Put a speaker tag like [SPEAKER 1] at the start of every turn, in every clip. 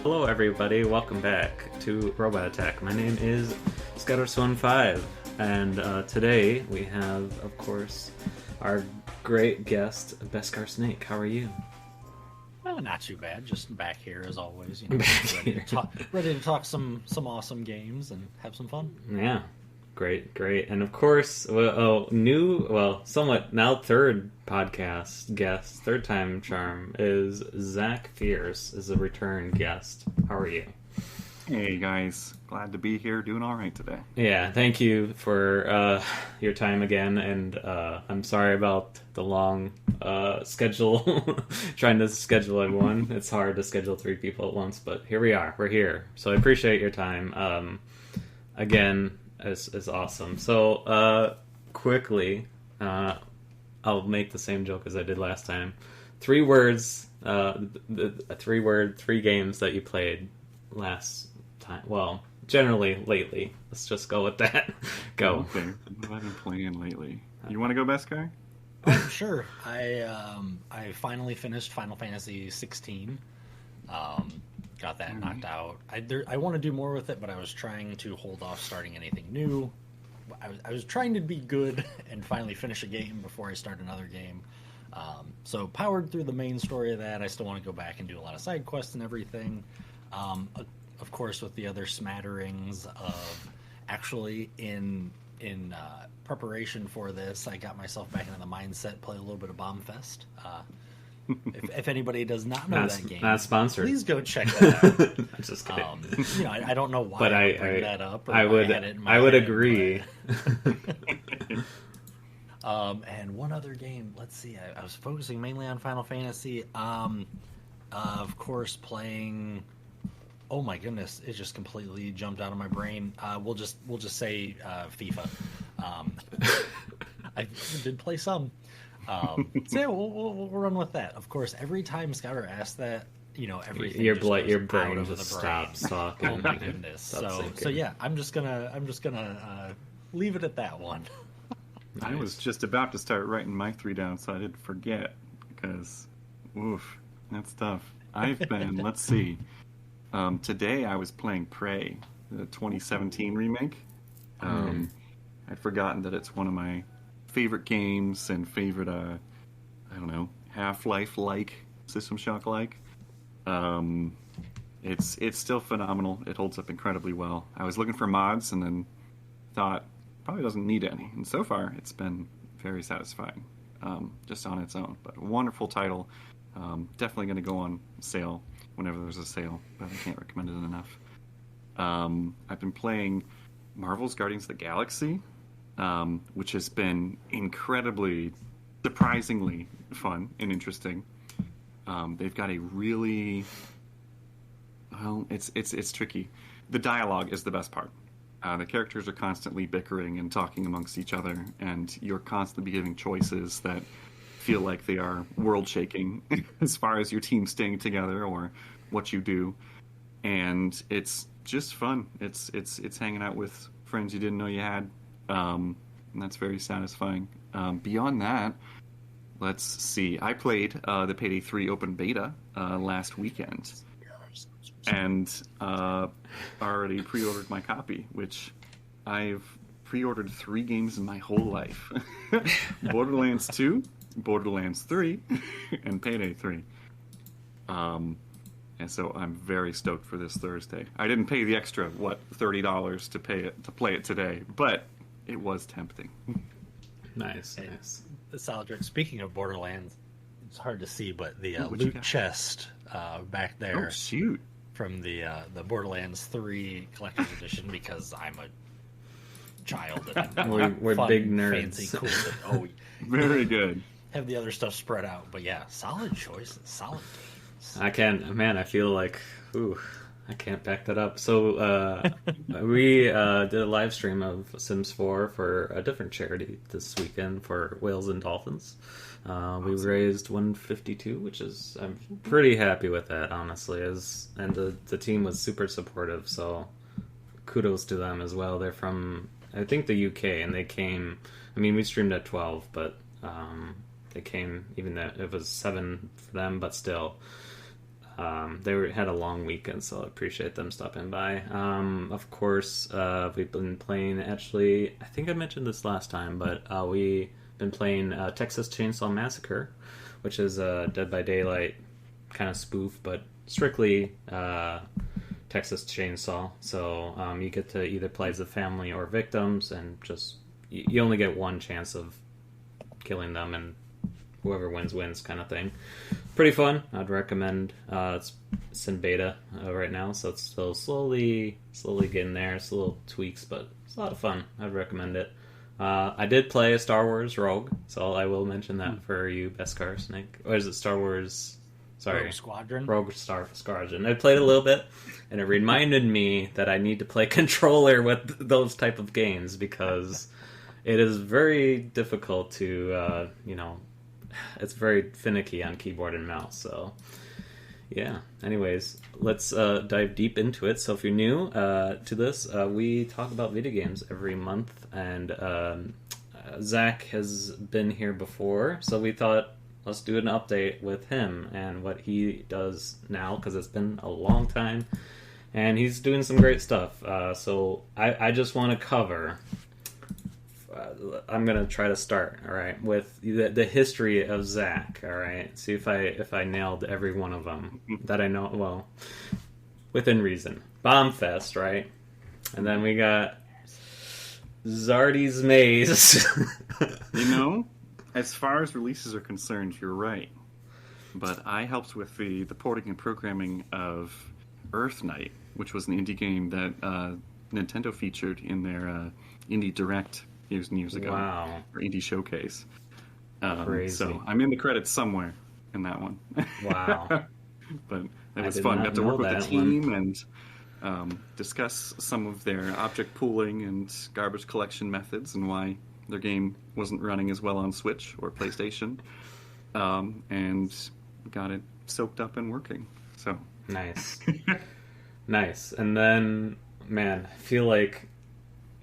[SPEAKER 1] Hello everybody, welcome back to Robot Attack. My name is Scutterswan5, and today we have, of course, our great guest, Beskar Snake. How are you?
[SPEAKER 2] Well, not too bad. Just back here as always. Ready to talk some awesome games and have some fun.
[SPEAKER 1] Yeah, great. And of course, somewhat now third podcast guest, third time charm, is Zach Fierce, is a return guest. How are you?
[SPEAKER 3] Hey guys, glad to be here, doing all right today.
[SPEAKER 1] Yeah, thank you for your time again, and I'm sorry about the long schedule, trying to schedule everyone. It's hard to schedule 3 people at once, but here we are, we're here. So I appreciate your time. Again, is awesome. So quickly, I'll make the same joke as I did last time. 3 words, a 3-word, 3 games that you played last time. Well, generally lately. Let's just go with that. Go.
[SPEAKER 3] Okay. What have I been playing lately? You want to go, Beskar?
[SPEAKER 2] Oh, sure. I finally finished Final Fantasy 16. Got that knocked out. I want to do more with it, but I was trying to hold off starting anything new. I was trying to be good and finally finish a game before I start another game. So powered through the main story of that. I still want to go back and do a lot of side quests and everything. Of course, with the other smatterings of actually in preparation for this, I got myself back into the mindset, play a little bit of Bombfest. If anybody does not know that game,
[SPEAKER 1] not sponsored,
[SPEAKER 2] please go check that out.
[SPEAKER 1] I'm just kidding.
[SPEAKER 2] I don't know why
[SPEAKER 1] but
[SPEAKER 2] I bring that up.
[SPEAKER 1] I would agree.
[SPEAKER 2] And one other game. Let's see. I was focusing mainly on Final Fantasy. Of course, playing. Oh my goodness! It just completely jumped out of my brain. We'll just say FIFA. I did play some. So yeah, we'll run with that. Of course, every time Scouter asks that, everything
[SPEAKER 1] your
[SPEAKER 2] just
[SPEAKER 1] brain just stops talking.
[SPEAKER 2] Oh my goodness! So yeah, I'm just gonna leave it at that one.
[SPEAKER 3] Nice. I was just about to start writing my 3 down, so I didn't forget because, oof, that's tough. I've been let's see. Today I was playing Prey, the 2017 remake. I'd forgotten that it's one of my favorite games and favorite, Half-Life-like, System Shock-like. It's still phenomenal. It holds up incredibly well. I was looking for mods and then thought, probably doesn't need any. And so far, it's been very satisfying, just on its own. But a wonderful title. Definitely going to go on sale whenever there's a sale, but I can't recommend it enough. I've been playing Marvel's Guardians of the Galaxy, which has been incredibly, surprisingly fun and interesting. They've got a really, it's tricky. The dialogue is the best part. The characters are constantly bickering and talking amongst each other, and you're constantly giving choices that feel like they are world-shaking as far as your team staying together or what you do. And it's just fun. It's hanging out with friends you didn't know you had, and that's very satisfying. Beyond that, let's see. I played the Payday 3 open beta last weekend, and already pre-ordered my copy, which I've pre-ordered 3 games in my whole life. Borderlands 2, Borderlands 3, and Payday 3. And so I'm very stoked for this Thursday. I didn't pay the extra, $30 to play it today, but it was tempting.
[SPEAKER 1] Nice.
[SPEAKER 2] The solid trick. Speaking of Borderlands, it's hard to see, but the loot chest back there.
[SPEAKER 3] Oh, shoot.
[SPEAKER 2] From the Borderlands 3 Collector's Edition, because I'm a child and
[SPEAKER 1] we're
[SPEAKER 2] fun,
[SPEAKER 1] big nerds.
[SPEAKER 2] fancy, cool.
[SPEAKER 3] Very good.
[SPEAKER 2] Have the other stuff spread out, but yeah, solid choices, solid games.
[SPEAKER 1] I feel like, I can't back that up. So we did a live stream of Sims 4 for a different charity this weekend for Whales and Dolphins. Awesome. We raised 152, which is, I'm pretty happy with that, honestly. And the team was super supportive, so kudos to them as well. They're from, I think, the UK, and they came, we streamed at 12, but they came, even though it was 7 for them, but still. Had a long weekend, so I appreciate them stopping by. Of course, we've been playing, actually, I think I mentioned this last time, but we've been playing Texas Chainsaw Massacre, which is a Dead by Daylight kind of spoof, but strictly Texas Chainsaw. So you get to either play as the family or victims, and just you only get one chance of killing them, and whoever wins kind of thing. Pretty fun. I'd recommend. It's in beta right now, so it's still slowly getting there. It's little tweaks, but it's a lot of fun. I'd recommend it. I did play a Star Wars Rogue, so I will mention that for you, Beskar Snake. Or is it Star Wars? Sorry,
[SPEAKER 2] Rogue Squadron.
[SPEAKER 1] Rogue Squadron. I played a little bit, and it reminded me that I need to play controller with those type of games, because it is very difficult to, it's very finicky on keyboard and mouse. So, yeah. Anyways, let's dive deep into it. So if you're new to this, we talk about video games every month, and Zach has been here before, so we thought let's do an update with him and what he does now, because it's been a long time, and he's doing some great stuff. So I just want to cover... I'm gonna try to start, all right, with the history of Zach. All right, see if I nailed every one of them that I know well, within reason. Bombfest, right, and then we got Zardy's Maze.
[SPEAKER 3] As far as releases are concerned, you're right. But I helped with the porting and programming of Earth Night, which was an indie game that Nintendo featured in their Indie Direct years ago.
[SPEAKER 1] Wow.
[SPEAKER 3] Or Indie Showcase.
[SPEAKER 1] Crazy.
[SPEAKER 3] So I'm in the credits somewhere in that one.
[SPEAKER 1] Wow.
[SPEAKER 3] But it was fun. Got to work with the team and discuss some of their object pooling and garbage collection methods and why their game wasn't running as well on Switch or PlayStation. And got it soaked up and working. So
[SPEAKER 1] nice. Nice. And then, man, I feel like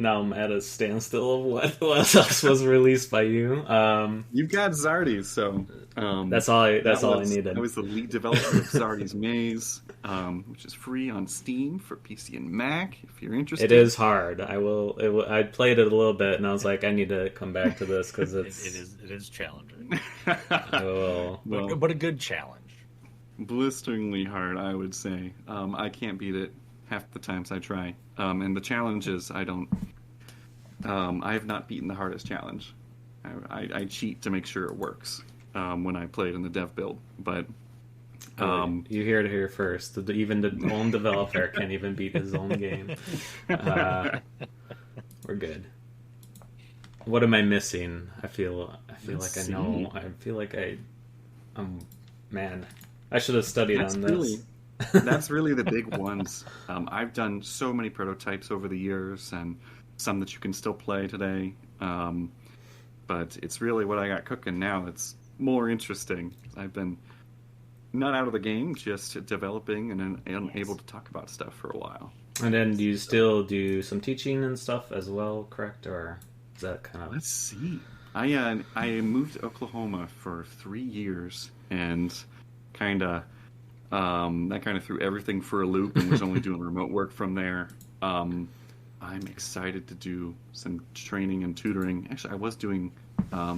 [SPEAKER 1] now I'm at a standstill of what else was released by you.
[SPEAKER 3] You've got Zardy's, so
[SPEAKER 1] that's all I needed.
[SPEAKER 3] I was the lead developer of Zardy's Maze, which is free on Steam for PC and Mac. If you're interested,
[SPEAKER 1] it is hard. I played it a little bit, and I was like, I need to come back to this because
[SPEAKER 2] it is challenging.
[SPEAKER 1] But
[SPEAKER 2] a good challenge.
[SPEAKER 3] Blisteringly hard, I would say. I can't beat it half the times I try. And the challenges, I have not beaten the hardest challenge. I cheat to make sure it works when I play it in the dev build. But
[SPEAKER 1] you hear it here first. Even the own developer can't even beat his own game. We're good. What am I missing? I feel like I know. I feel like man, I should have studied on this.
[SPEAKER 3] That's really the big ones. I've done so many prototypes over the years, and some that you can still play today. But it's really what I got cooking now. It's more interesting. I've been not out of the game, just developing and able to talk about stuff for a while.
[SPEAKER 1] And then do you still do some teaching and stuff as well, correct? Or is that kind of...
[SPEAKER 3] Let's see. I moved to Oklahoma for 3 years, and that kind of threw everything for a loop, and was only doing remote work from there. I'm excited to do some training and tutoring. Actually, I was doing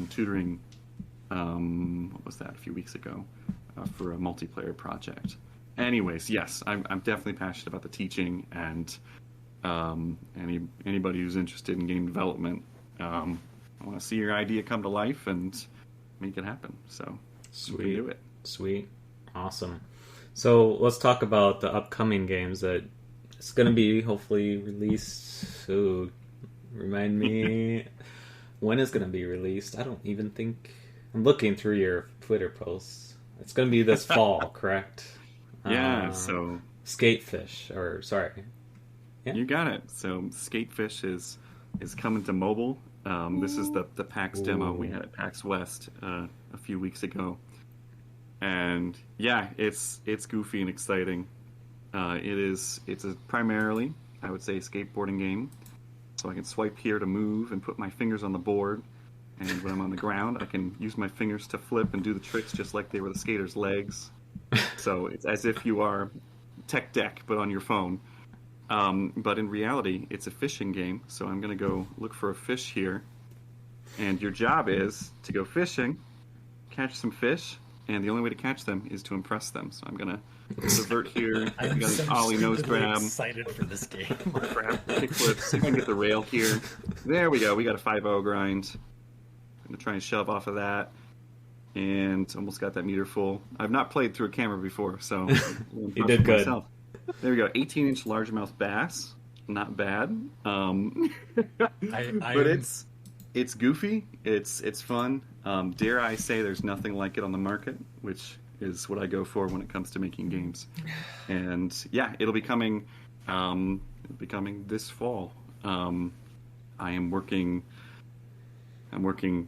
[SPEAKER 3] tutoring, what was that, a few weeks ago, for a multiplayer project. Anyways, yes, I'm definitely passionate about the teaching, and anybody who's interested in game development, I want to see your idea come to life and make it happen. So,
[SPEAKER 1] sweet,
[SPEAKER 3] we can do it.
[SPEAKER 1] Sweet, awesome. So let's talk about the upcoming games that it's going to be hopefully released. So remind me when it's going to be released. I don't even think... I'm looking through your Twitter posts. It's going to be this fall, correct?
[SPEAKER 3] Yeah, so...
[SPEAKER 1] Skatefish, or sorry.
[SPEAKER 3] Yeah. You got it. So Skatefish is coming to mobile. This is the PAX demo we had at PAX West a few weeks ago. And yeah, it's goofy and exciting. It's primarily, I would say, a skateboarding game. So I can swipe here to move and put my fingers on the board. And when I'm on the ground, I can use my fingers to flip and do the tricks just like they were the skater's legs. So it's as if you are tech deck, but on your phone. But in reality, it's a fishing game. So I'm going to go look for a fish here. And your job is to go fishing, catch some fish, and the only way to catch them is to impress them. So I'm going to revert here.
[SPEAKER 2] I'm
[SPEAKER 3] We got
[SPEAKER 2] so
[SPEAKER 3] an ollie nose
[SPEAKER 2] stupidly
[SPEAKER 3] grab.
[SPEAKER 2] excited for this game.
[SPEAKER 3] Grab, kick flip. See if I can get the rail here. There we go. We got a 5-0 grind. I'm going to try and shove off of that. And almost got that meter full. I've not played through a camera before, so
[SPEAKER 1] You did good.
[SPEAKER 3] myself. There we go. 18-inch largemouth bass. Not bad. But it's goofy. It's fun. Dare I say there's nothing like it on the market, which is what I go for when it comes to making games. And yeah, it'll be coming this fall. I'm working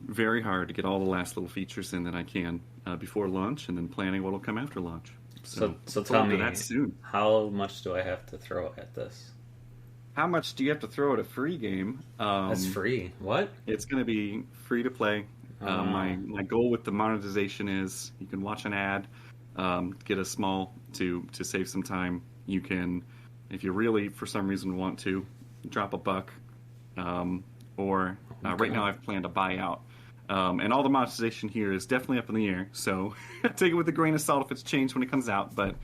[SPEAKER 3] very hard to get all the last little features in that I can before launch, and then planning what'll come after launch.
[SPEAKER 1] So
[SPEAKER 3] look
[SPEAKER 1] tell
[SPEAKER 3] forward to
[SPEAKER 1] me,
[SPEAKER 3] that soon.
[SPEAKER 1] how much do I have to throw at this?
[SPEAKER 3] How much do you have to throw at a free game?
[SPEAKER 1] That's free. What?
[SPEAKER 3] It's going to be free to play. My goal with the monetization is you can watch an ad, get a small to save some time. You can, if you really for some reason want to, drop $1, or right now I've planned a buyout. And all the monetization here is definitely up in the air, so take it with a grain of salt if it's changed when it comes out. But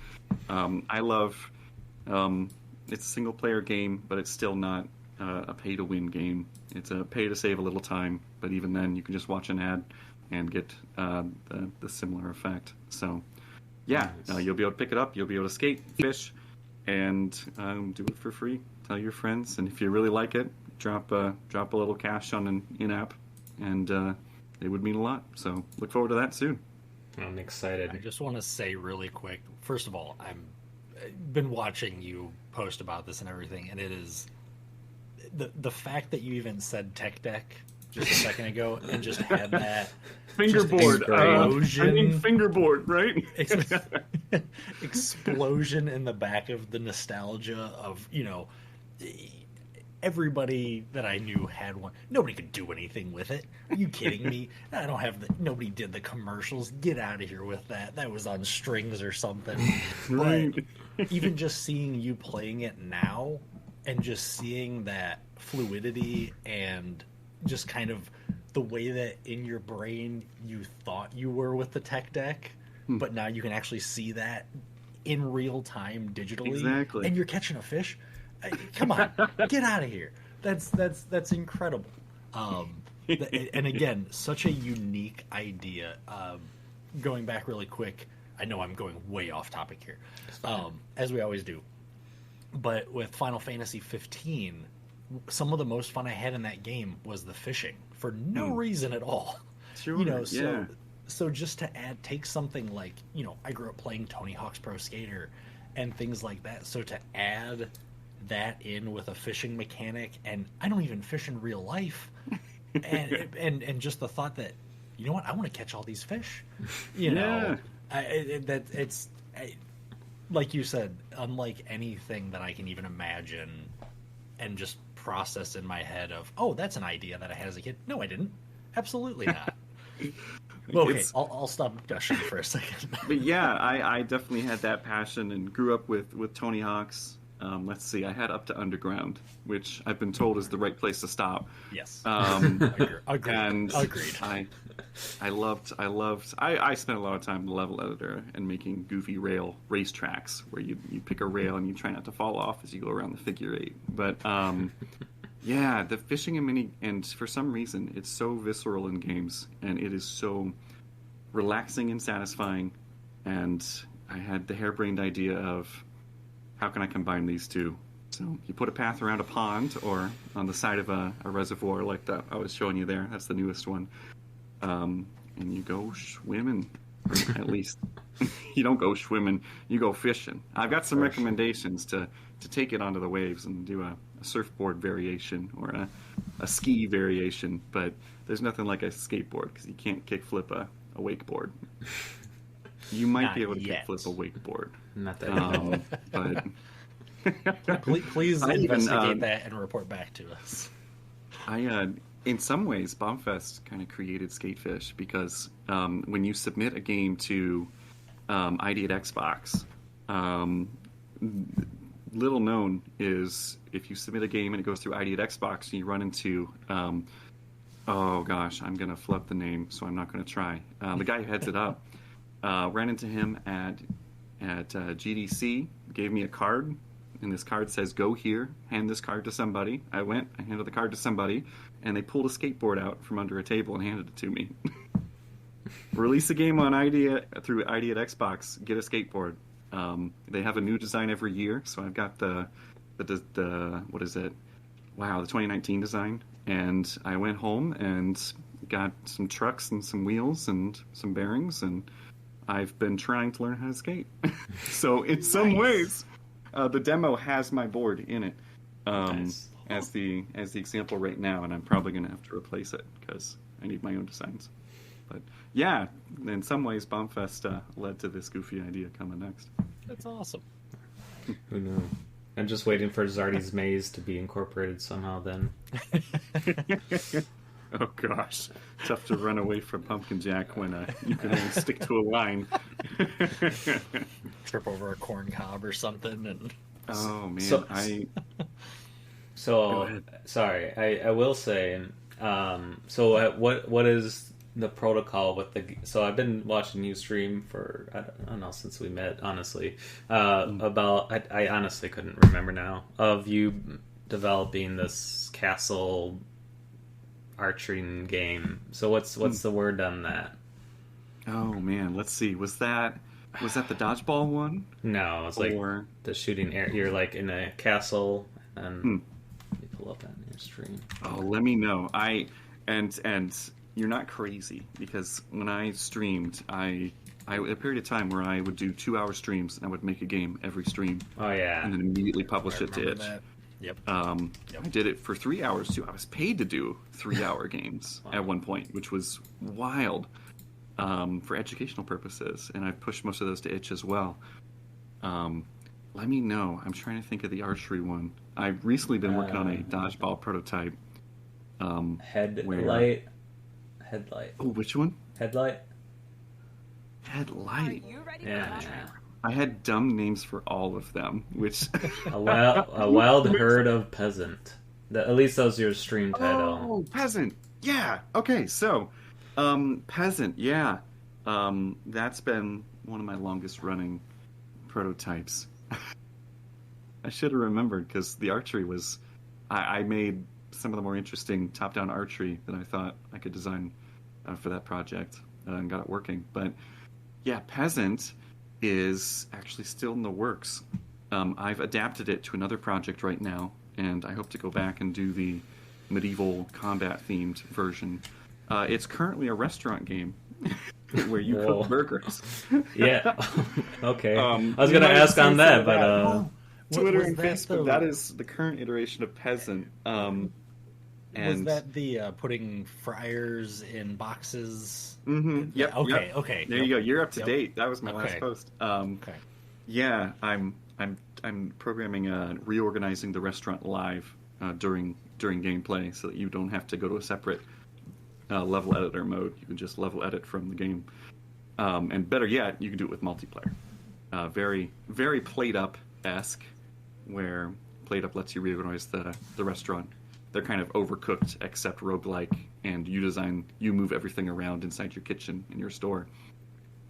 [SPEAKER 3] I love. It's a single-player game, but it's still not a pay-to-win game. It's a pay-to-save a little time, but even then, you can just watch an ad and get the similar effect. So, yeah,
[SPEAKER 1] Nice.
[SPEAKER 3] you'll be able to pick it up, you'll be able to skate, fish, and do it for free. Tell your friends, and if you really like it, drop a little cash on an in-app, and it would mean a lot. So, look forward to that soon.
[SPEAKER 1] I'm excited.
[SPEAKER 2] I just want to say really quick. First of all, I've been watching you post about this and everything, and it is the fact that you even said tech deck just a second ago and just had that
[SPEAKER 3] Fingerboard.
[SPEAKER 2] explosion.
[SPEAKER 3] I mean fingerboard, right?
[SPEAKER 2] Explosion in the back of the nostalgia of, everybody that I knew had one. Nobody could do anything with it. Are you kidding me? I don't have nobody did the commercials. Get out of here with that. That was on strings or something.
[SPEAKER 3] Right.
[SPEAKER 2] But even just seeing you playing it now and just seeing that fluidity and just kind of the way that in your brain you thought you were with the tech deck, but now you can actually see that in real time digitally.
[SPEAKER 3] Exactly.
[SPEAKER 2] And you're catching a fish. Come on, get out of here. That's incredible. And again, such a unique idea. Going back really quick, I know I'm going way off topic here, as we always do. But with Final Fantasy 15, some of the most fun I had in that game was the fishing for no reason at all.
[SPEAKER 3] Sure.
[SPEAKER 2] So just to take something like, I grew up playing Tony Hawk's Pro Skater and things like that. So to add that in with a fishing mechanic, and I don't even fish in real life, and just the thought that, you know what, I want to catch all these fish, like you said, unlike anything that I can even imagine and just process in my head of, oh, that's an idea that I had as a kid. No, I didn't. Absolutely not. Okay, I'll stop gushing for a second.
[SPEAKER 3] But yeah, I definitely had that passion and grew up with Tony Hawk's. Let's see, I had up to Underground, which I've been told is the right place to stop.
[SPEAKER 2] Yes.
[SPEAKER 3] Agreed. And
[SPEAKER 2] Agreed.
[SPEAKER 3] I spent a lot of time in the level editor and making goofy rail racetracks where you pick a rail and you try not to fall off as you go around the figure eight. But yeah, the fishing and for some reason it's so visceral in games and it is so relaxing and satisfying. And I had the harebrained idea of, how can I combine these two? So you put a path around a pond or on the side of a reservoir like that I was showing you there. That's the newest one. And you go swimming, at least. You don't go swimming, you go fishing. I've got some recommendations to take it onto the waves and do a surfboard variation or a ski variation, but there's nothing like a skateboard because you can't kickflip a wakeboard. You might
[SPEAKER 2] Not
[SPEAKER 3] be able to
[SPEAKER 2] yet.
[SPEAKER 3] kickflip a wakeboard.
[SPEAKER 1] Not that.
[SPEAKER 3] But
[SPEAKER 2] Please
[SPEAKER 3] I even,
[SPEAKER 2] investigate that and report back to us.
[SPEAKER 3] in some ways, Bombfest kind of created Skatefish because when you submit a game to ID at Xbox. Little known is if you submit a game and it goes through ID at Xbox and you run into, oh gosh, I'm going to flub the name, so I'm not going to try. The guy who heads it up, ran into him at GDC, gave me a card, and this card says, go here, hand this card to somebody. I went, I handed the card to somebody, and they pulled a skateboard out from under a table and handed it to me. Release a game on through ID at Xbox, get a skateboard. They have a new design every year, so I've got the what is it? Wow, the 2019 design. And I went home and got some trucks and some wheels and some bearings, and I've been trying to learn how to skate. So in some ways, the demo has my board in it
[SPEAKER 1] Nice.
[SPEAKER 3] as the example right now, and I'm probably going to have to replace it because I need my own designs. But yeah, in some ways, Bombfest led to this goofy idea coming next.
[SPEAKER 2] That's awesome.
[SPEAKER 1] Who knew? I'm just waiting for Zardy's Maze to be incorporated somehow then.
[SPEAKER 3] Oh gosh, tough to run away from Pumpkin Jack when you can only stick to a line.
[SPEAKER 2] Trip over a corn cob or something, and
[SPEAKER 3] Oh man,
[SPEAKER 1] So-
[SPEAKER 3] Go
[SPEAKER 1] So,
[SPEAKER 3] ahead.
[SPEAKER 1] sorry, I will say, so what is the protocol with so I've been watching you stream for, I don't know, since we met, honestly, about, I honestly couldn't remember now, of you developing this castle archery game. So what's the word on that?
[SPEAKER 3] Oh man, let's see. Was that the dodgeball one?
[SPEAKER 1] No, it's like
[SPEAKER 3] Or
[SPEAKER 1] the shooting air. You're like in a castle, and you pull up on your stream.
[SPEAKER 3] oh, let me know. And you're not crazy, because when I streamed, I a period of time where I would do 2-hour streams and I would make a game every stream
[SPEAKER 1] Oh yeah,
[SPEAKER 3] and then immediately publish
[SPEAKER 2] I
[SPEAKER 3] it to
[SPEAKER 2] remember
[SPEAKER 3] itch.
[SPEAKER 2] that. Yep.
[SPEAKER 3] I did it for 3 hours too. I was paid to do 3-hour games at one point, which was wild for educational purposes, and I've pushed most of those to itch as well. Let me know. I'm trying to think of the archery one. I've recently been working on a dodgeball prototype.
[SPEAKER 1] headlight.
[SPEAKER 3] Oh, which one?
[SPEAKER 1] Headlight.
[SPEAKER 3] Headlight.
[SPEAKER 4] You ready
[SPEAKER 1] Yeah.
[SPEAKER 3] I had dumb names for all of them, which
[SPEAKER 1] A wild herd of peasant. At least that was your stream title.
[SPEAKER 3] Oh, peasant. Yeah. Okay. So, peasant. Yeah. That's been one of my longest running prototypes. I should have remembered, because the archery was. I made some of the more interesting top-down archery that I thought I could design for that project, and got it working. But yeah, peasant is actually still in the works. I've adapted it to another project right now, and I hope to go back and do the medieval combat-themed version. It's currently a restaurant game where you
[SPEAKER 1] Whoa.
[SPEAKER 3] cook burgers.
[SPEAKER 1] Yeah. Okay. I was
[SPEAKER 3] You
[SPEAKER 1] gonna
[SPEAKER 3] might have
[SPEAKER 1] ask on
[SPEAKER 3] seen
[SPEAKER 1] that,
[SPEAKER 3] some of
[SPEAKER 1] but
[SPEAKER 3] that. Twitter
[SPEAKER 2] Was
[SPEAKER 3] and
[SPEAKER 2] that
[SPEAKER 3] Facebook.
[SPEAKER 2] the-
[SPEAKER 3] That is the current iteration of peasant.
[SPEAKER 2] was
[SPEAKER 3] And
[SPEAKER 2] that the putting fryers in boxes?
[SPEAKER 3] mhm, yep.
[SPEAKER 2] Okay.
[SPEAKER 3] Yep.
[SPEAKER 2] Okay.
[SPEAKER 3] There you go. You're up to
[SPEAKER 2] Yep.
[SPEAKER 3] date. That was my last
[SPEAKER 2] Okay.
[SPEAKER 3] post.
[SPEAKER 2] Okay.
[SPEAKER 3] Yeah, I'm programming reorganizing the restaurant live during gameplay, so that you don't have to go to a separate level editor mode. You can just level edit from the game, and better yet, you can do it with multiplayer. Very very Plate Up-esque, where Plate Up lets you reorganize the restaurant. They're kind of overcooked, except roguelike, and you move everything around inside your kitchen in your store.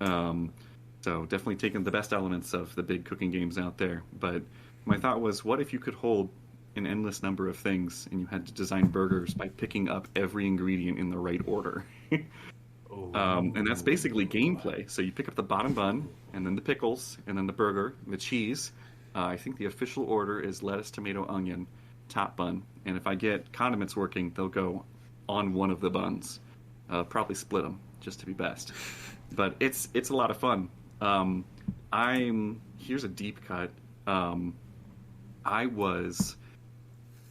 [SPEAKER 3] So definitely taking the best elements of the big cooking games out there. But my thought was, what if you could hold an endless number of things and you had to design burgers by picking up every ingredient in the right order? And that's basically gameplay. So you pick up the bottom bun, and then the pickles, and then the burger, and the cheese. I think the official order is lettuce, tomato, onion, top bun. And if I get condiments working, they'll go on one of the buns. Probably split them, just to be best. But it's a lot of fun. Here's a deep cut. I was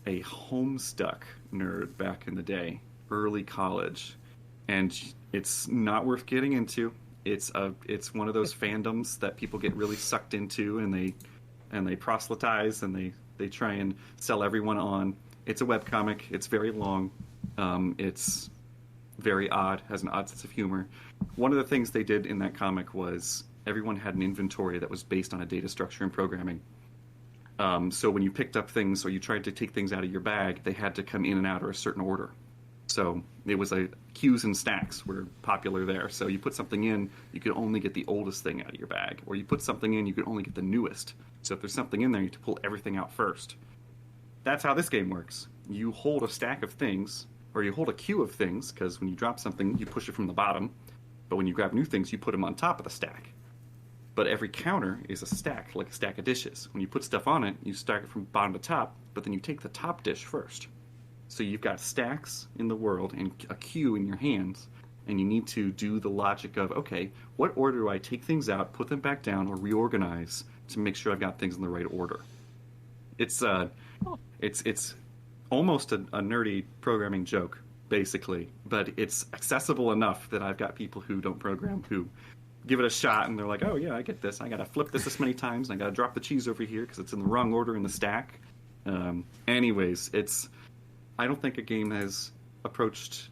[SPEAKER 3] a Homestuck nerd back in the day, early college, and it's not worth getting into. It's one of those fandoms that people get really sucked into, and they proselytize, and they try and sell everyone on. It's a webcomic. It's very long. It's very odd, has an odd sense of humor. One of the things they did in that comic was everyone had an inventory that was based on a data structure in programming. So when you picked up things or you tried to take things out of your bag, they had to come in and out or a certain order. So it was queues and stacks were popular there. So you put something in, you could only get the oldest thing out of your bag. Or you put something in, you could only get the newest. So if there's something in there, you have to pull everything out first. That's how this game works. You hold a stack of things, or you hold a queue of things, because when you drop something, you push it from the bottom. But when you grab new things, you put them on top of the stack. But every counter is a stack, like a stack of dishes. When you put stuff on it, you stack it from bottom to top, but then you take the top dish first. So you've got stacks in the world and a queue in your hands, and you need to do the logic of, okay, what order do I take things out, put them back down, or reorganize to make sure I've got things in the right order? It's almost a nerdy programming joke, basically, but it's accessible enough that I've got people who don't program who give it a shot, and they're like, oh yeah, I get this. I gotta flip this many times, and I gotta drop the cheese over here because it's in the wrong order in the stack. Anyways, I don't think a game has approached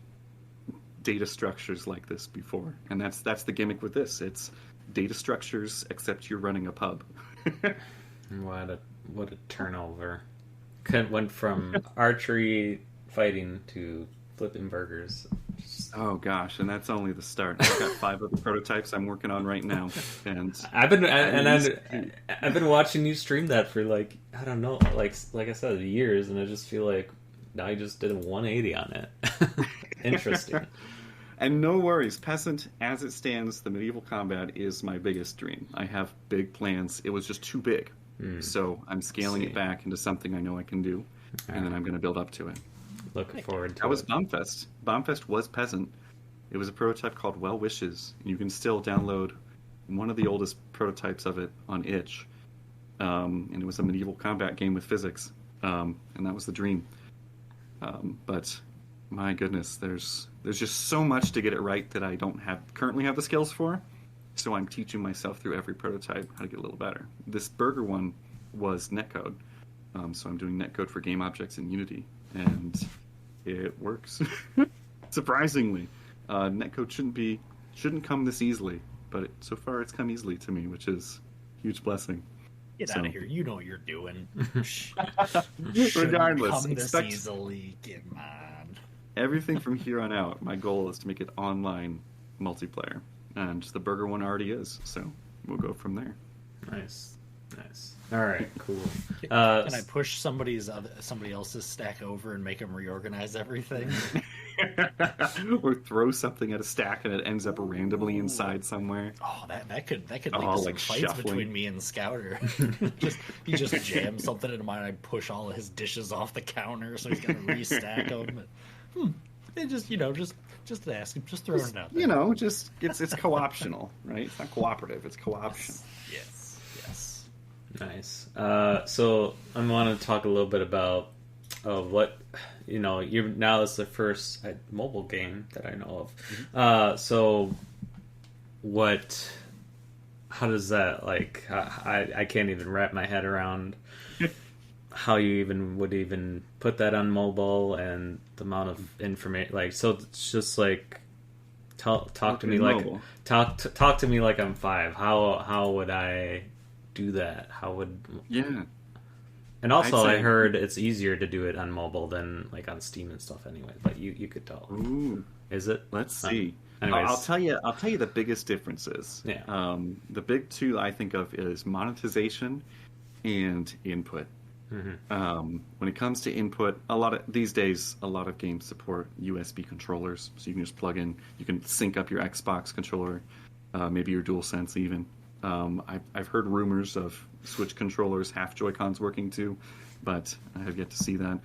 [SPEAKER 3] data structures like this before, and that's the gimmick with this. It's data structures, except you're running a pub.
[SPEAKER 1] What a turnover! Went from archery fighting to flipping burgers.
[SPEAKER 3] Oh gosh, and that's only the start. I've got 5 other prototypes I'm working on right now, and
[SPEAKER 1] I've been watching you stream that for like, I don't know, like I said, years, and I just feel like now you just did a 180 on it. Interesting.
[SPEAKER 3] And no worries, Peasant, as it stands, the medieval combat is my biggest dream. I have big plans. It was just too big. So I'm scaling it back into something I know I can do, and then I'm going to build up to it.
[SPEAKER 1] Looking forward to it.
[SPEAKER 3] That was Bombfest. Bombfest was Peasant. It was a prototype called Well Wishes. You can still download one of the oldest prototypes of it on itch. And it was a medieval combat game with physics. And that was the dream. But my goodness, there's just so much to get it right that I don't currently have the skills for. So I'm teaching myself through every prototype how to get a little better. This burger one was netcode. So I'm doing netcode for game objects in Unity. And it works. Surprisingly. Netcode shouldn't come this easily. But so far it's come easily to me, which is a huge blessing.
[SPEAKER 2] Get out of here. You know what you're doing.
[SPEAKER 3] Regardless,
[SPEAKER 2] come this easily. Get on.
[SPEAKER 3] Everything from here on out, my goal is to make it online multiplayer. And the burger one already is, so we'll go from there.
[SPEAKER 1] Nice. All right, cool.
[SPEAKER 2] Can I push somebody else's stack over and make them reorganize everything?
[SPEAKER 3] Or throw something at a stack and it ends up randomly inside somewhere.
[SPEAKER 2] Oh, that could lead to some fights
[SPEAKER 3] shuffling
[SPEAKER 2] between me and Scouter. He just jams something into mine. I push all of his dishes off the counter, so he's got to restack them. And just ask him, just throwing it out there.
[SPEAKER 3] It's co-optional, right? It's not cooperative. It's co-optional.
[SPEAKER 2] Yes.
[SPEAKER 1] Nice. So I want to talk a little bit about what now it's the first mobile game that I know of. So how does that, like, I can't even wrap my head around how you would put that on mobile and the amount of information. Like, so it's just like talk to me like talk to me like I'm 5. How would I do that? And also I heard it's easier to do it on mobile than like on Steam and stuff anyway, but you could tell.
[SPEAKER 3] Ooh.
[SPEAKER 1] Is it?
[SPEAKER 3] Let's see.
[SPEAKER 1] Anyways.
[SPEAKER 3] I'll tell you the biggest differences.
[SPEAKER 1] Yeah.
[SPEAKER 3] The big two I think of is monetization and input.
[SPEAKER 1] Mm-hmm.
[SPEAKER 3] When it comes to input, these days a lot of games support USB controllers, so you can just plug in. You can sync up your Xbox controller, maybe your DualSense even. I've heard rumors of Switch controllers, half Joy-Cons working too, but I have yet to see that.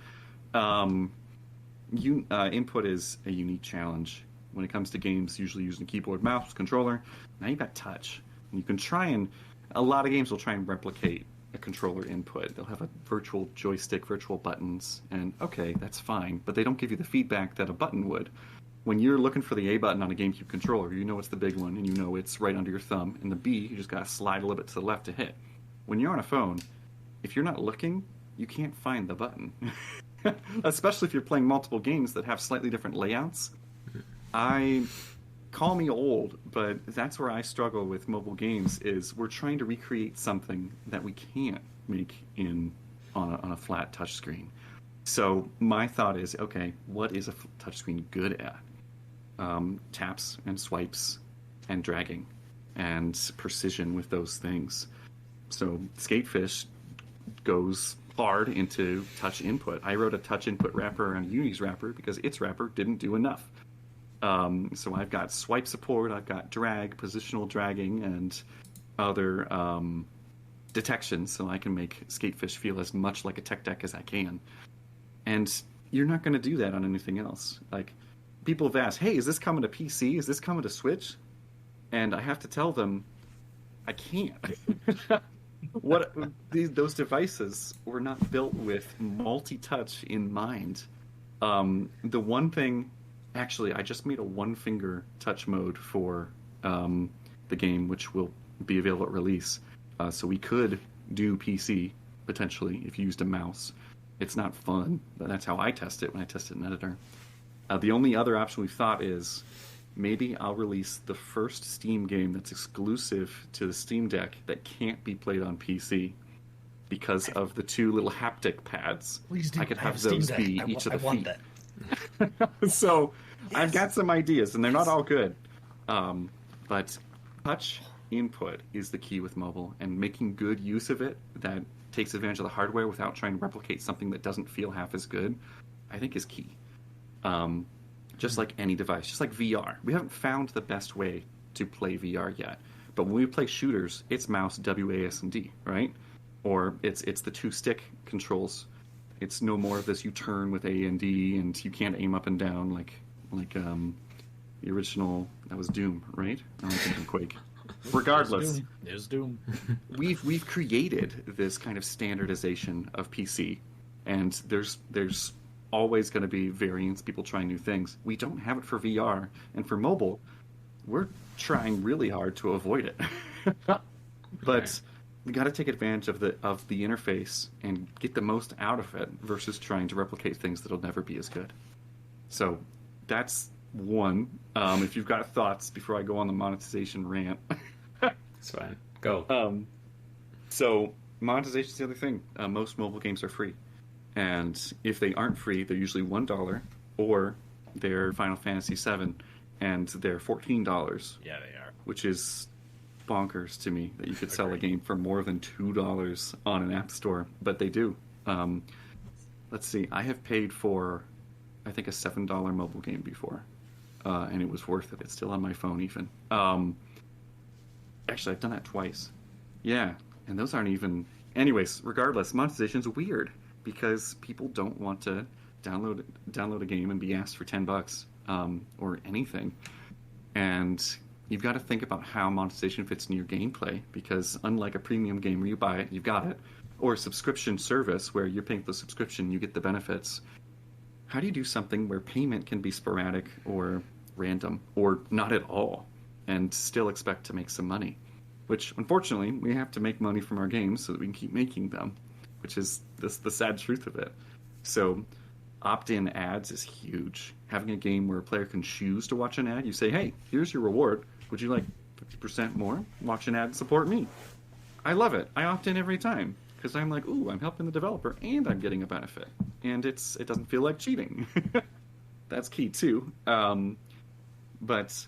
[SPEAKER 3] Input is a unique challenge when it comes to games, usually using keyboard, mouse, controller. Now you've got touch. And you can a lot of games will try and replicate a controller input. They'll have a virtual joystick, virtual buttons, and okay, that's fine, but they don't give you the feedback that a button would. When you're looking for the A button on a GameCube controller, you know it's the big one, and you know it's right under your thumb, and the B, you just gotta slide a little bit to the left to hit. When you're on a phone, if you're not looking, you can't find the button. Especially if you're playing multiple games that have slightly different layouts. I call me old, but that's where I struggle with mobile games. Is we're trying to recreate something that we can't make on a flat touchscreen. So my thought is, okay, what is a touchscreen good at? Taps and swipes and dragging and precision with those things. So Skatefish goes hard into touch input. I wrote a touch input wrapper on Uni's wrapper because its wrapper didn't do enough. So I've got swipe support, I've got drag, positional dragging, and other detection, so I can make Skatefish feel as much like a tech deck as I can. And you're not going to do that on anything else. Like, people have asked, hey, is this coming to PC? Is this coming to Switch? And I have to tell them, I can't. Those devices were not built with multi-touch in mind. The one thing, actually, I just made a one-finger touch mode for the game, which will be available at release. So we could do PC, potentially, if you used a mouse. It's not fun, but that's how I test it when I test it in Editor. The only other option we've thought is maybe I'll release the first Steam game that's exclusive to the Steam Deck that can't be played on PC because of the two little haptic pads.
[SPEAKER 2] Please do.
[SPEAKER 3] I could have those be each of the feet.
[SPEAKER 2] That.
[SPEAKER 3] So
[SPEAKER 2] yes.
[SPEAKER 3] I've got some ideas, and they're not all good. But touch input is the key with mobile, and making good use of it that takes advantage of the hardware without trying to replicate something that doesn't feel half as good, I think is key. Just like any device, just like VR. We haven't found the best way to play VR yet. But when we play shooters, it's mouse WASD, right? Or it's the two stick controls. It's no more of this you turn with A and D and you can't aim up and down like the original, that was Doom, right? I'm thinking Quake. Regardless,
[SPEAKER 2] it was Doom.
[SPEAKER 3] we've created this kind of standardization of PC, and there's always going to be variants, people trying new things. We don't have it for VR, and for mobile, we're trying really hard to avoid it. But we got to take advantage of the interface and get the most out of it versus trying to replicate things that'll never be as good. So that's one. If you've got thoughts before I go on the monetization rant.
[SPEAKER 1] It's fine. Go.
[SPEAKER 3] So monetization is the other thing. Most mobile games are free. And if they aren't free, they're usually $1 or they're Final Fantasy VII and they're $14.
[SPEAKER 2] Yeah, they are.
[SPEAKER 3] Which is bonkers to me that you could sell a game for more than $2 on an app store, but they do. Let's see, I have paid for, I think, a $7 mobile game before, and it was worth it. It's still on my phone even. Actually, I've done that twice. Yeah, and those aren't even... Anyways, regardless, monetization's weird because people don't want to download a game and be asked for $10 or anything. And you've got to think about how monetization fits in your gameplay, because unlike a premium game where you buy it, you've got it, or a subscription service where you're paying for the subscription, you get the benefits, how do you do something where payment can be sporadic or random or not at all and still expect to make some money? Which, unfortunately, we have to make money from our games so that we can keep making them, which is the sad truth of it. So opt-in ads is huge. Having a game where a player can choose to watch an ad, you say, hey, here's your reward. Would you like 50% more? Watch an ad and support me. I love it. I opt in every time because I'm like, ooh, I'm helping the developer and I'm getting a benefit. And it doesn't feel like cheating. That's key too. But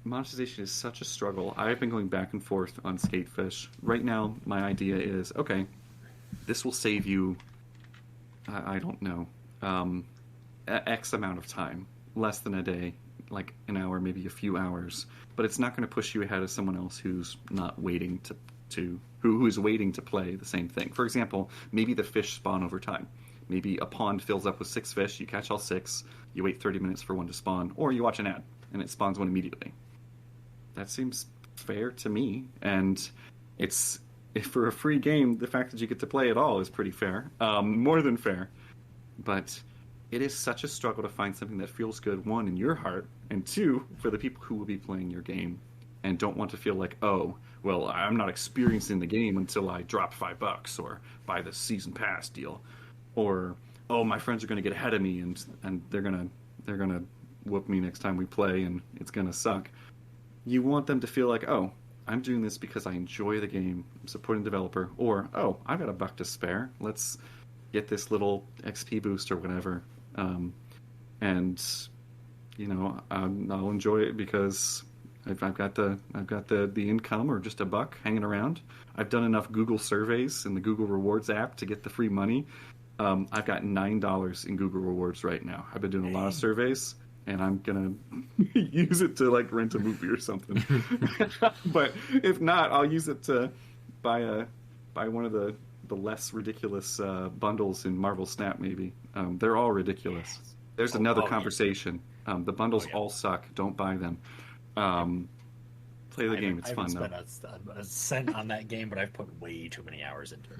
[SPEAKER 3] monetization is such a struggle. I've been going back and forth on Skatefish. Right now, my idea is, okay, this will save you, I don't know, X amount of time, less than a day, like an hour, maybe a few hours, but it's not going to push you ahead of someone else who's not waiting who's waiting to play the same thing. For example, maybe the fish spawn over time. Maybe a pond fills up with 6 fish, you catch all 6, you wait 30 minutes for one to spawn, or you watch an ad and it spawns one immediately. That seems fair to me, and it's, for a free game, the fact that you get to play it all is pretty fair, more than fair. But it is such a struggle to find something that feels good, one, in your heart, and two, for the people who will be playing your game and don't want to feel like, oh, well, I'm not experiencing the game until I drop $5 or buy the season pass deal, or oh, my friends are going to get ahead of me and they're gonna whoop me next time we play and it's going to suck. You want them to feel like, oh, I'm doing this because I enjoy the game, I'm supporting the developer, or, oh, I've got $1 to spare. Let's get this little XP boost or whatever. And, you know, I'll enjoy it because I've got the income or just $1 hanging around. I've done enough Google surveys in the Google Rewards app to get the free money. I've got $9 in Google Rewards right now. I've been doing a lot of surveys, and I'm gonna use it to like rent a movie or something. But if not, I'll use it to buy one of the less ridiculous bundles in Marvel Snap. Maybe they're all ridiculous. There's another conversation. Yeah. The bundles all suck. Don't buy them. Play the game. It's fun though. I haven't spent
[SPEAKER 2] a cent on that game, but I've put way too many hours into it.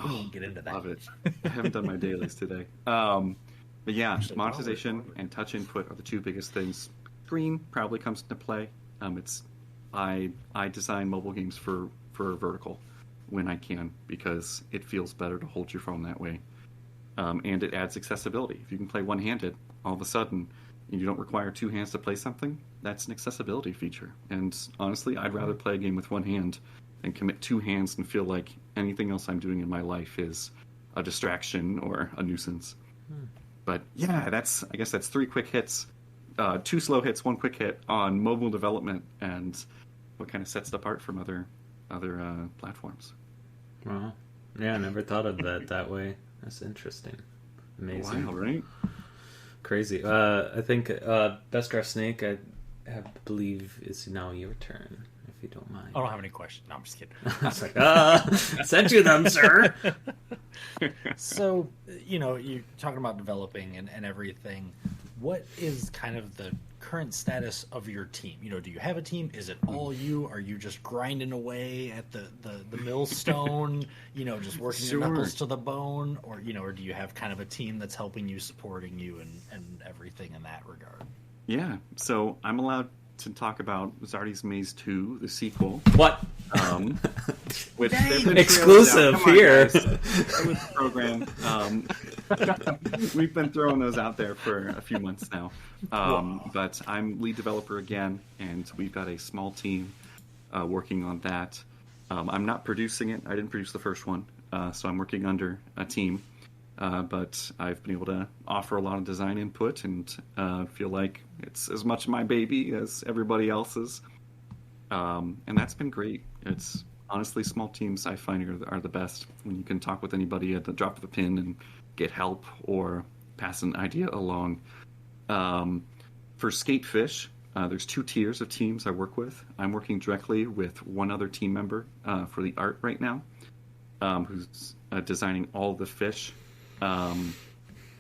[SPEAKER 2] We won't get into that.
[SPEAKER 3] Love it. I haven't done my dailies today. But yeah, monetization and touch input are the two biggest things. Screen probably comes into play. I design mobile games for vertical when I can because it feels better to hold your phone that way. And it adds accessibility. If you can play one-handed, all of a sudden you don't require two hands to play something, that's an accessibility feature. And honestly, I'd rather play a game with one hand than commit two hands and feel like anything else I'm doing in my life is a distraction or a nuisance. But yeah, I guess that's 3 quick hits, 2 slow hits, 1 quick hit on mobile development and what kind of sets it apart from other platforms.
[SPEAKER 1] Wow. Yeah, I never thought of that way. That's interesting. Amazing.
[SPEAKER 3] Wow, right?
[SPEAKER 1] Crazy. I think Beskar Snake, I believe, is now your turn, if you don't mind.
[SPEAKER 2] I don't have any questions. No, I'm just kidding.
[SPEAKER 1] I was like, sent you them, sir.
[SPEAKER 2] So, you know, you're talking about developing and everything. What is kind of the current status of your team? You know, do you have a team? Is it all you? Are you just grinding away at the millstone, you know, just working your knuckles to the bone? Or, you know, or do you have kind of a team that's helping you, supporting you, and everything in that regard?
[SPEAKER 3] Yeah, so I'm allowed to talk about Zardy's Maze 2, the sequel.
[SPEAKER 1] What?
[SPEAKER 3] Which
[SPEAKER 1] exclusive here.
[SPEAKER 3] With the program. We've been throwing those out there for a few months now. But I'm lead developer again, and we've got a small team working on that. I'm not producing it. I didn't produce the first one, so I'm working under a team. But I've been able to offer a lot of design input and feel like it's as much my baby as everybody else's. And that's been great. It's honestly, small teams I find are the best when you can talk with anybody at the drop of a pin and get help or pass an idea along. For Skatefish, there's 2 tiers of teams I work with. I'm working directly with one other team member for the art right now, who's designing all the fish. I'm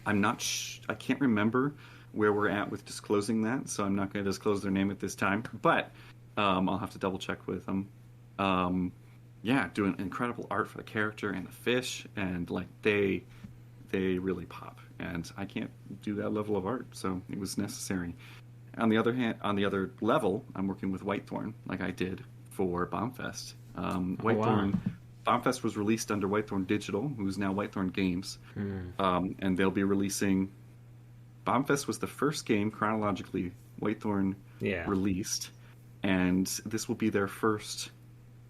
[SPEAKER 3] not I can't remember where we're at with disclosing that, so I'm not going to disclose their name at this time, but I'll have to double check with them. Yeah, doing incredible art for the character and the fish, and like they really pop, and I can't do that level of art, so it was necessary. On the other level, I'm working with Whitethorn like I did for Bombfest. Whitethorn. Wow. Bombfest was released under Whitethorn Digital, who's now Whitethorn Games, and they'll be releasing. Bombfest was the first game chronologically Whitethorn released, and this will be their first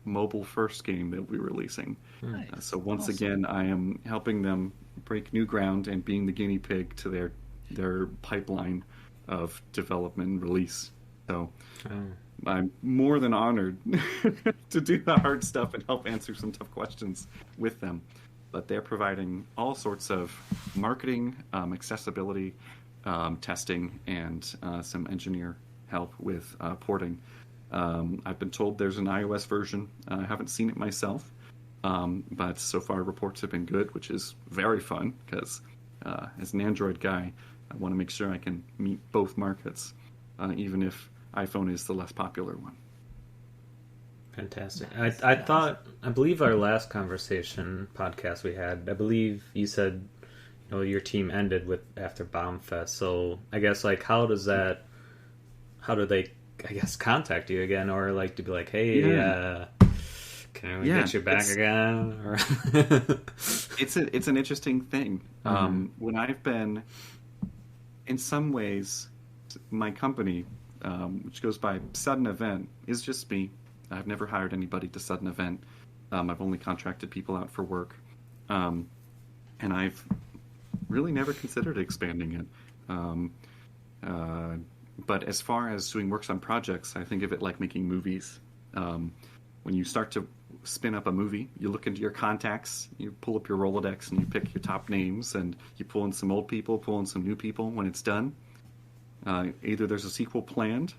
[SPEAKER 3] mobile-first game they'll be releasing. Nice. So once again, I am helping them break new ground and being the guinea pig to their pipeline of development and release. So. I'm more than honored to do the hard stuff and help answer some tough questions with them. But they're providing all sorts of marketing, accessibility, testing, and some engineer help with porting. I've been told there's an iOS version. I haven't seen it myself, but so far reports have been good, which is very fun because as an Android guy, I want to make sure I can meet both markets, even if iPhone is the less popular one.
[SPEAKER 1] Fantastic. I believe our last podcast we had, I believe you said, you know, your team ended after Bombfest. So I guess like how do they, I guess, contact you again, or like to be like, hey, can we get you back again? Or
[SPEAKER 3] it's an interesting thing. When I've been, in some ways, my company, which goes by Sudden Event, is just me. I've never hired anybody to Sudden Event. I've only contracted people out for work. And I've really never considered expanding it. But as far as doing works on projects, I think of it like making movies. When you start to spin up a movie, you look into your contacts, you pull up your Rolodex, and you pick your top names, and you pull in some old people, pull in some new people. When it's done, either there's a sequel planned,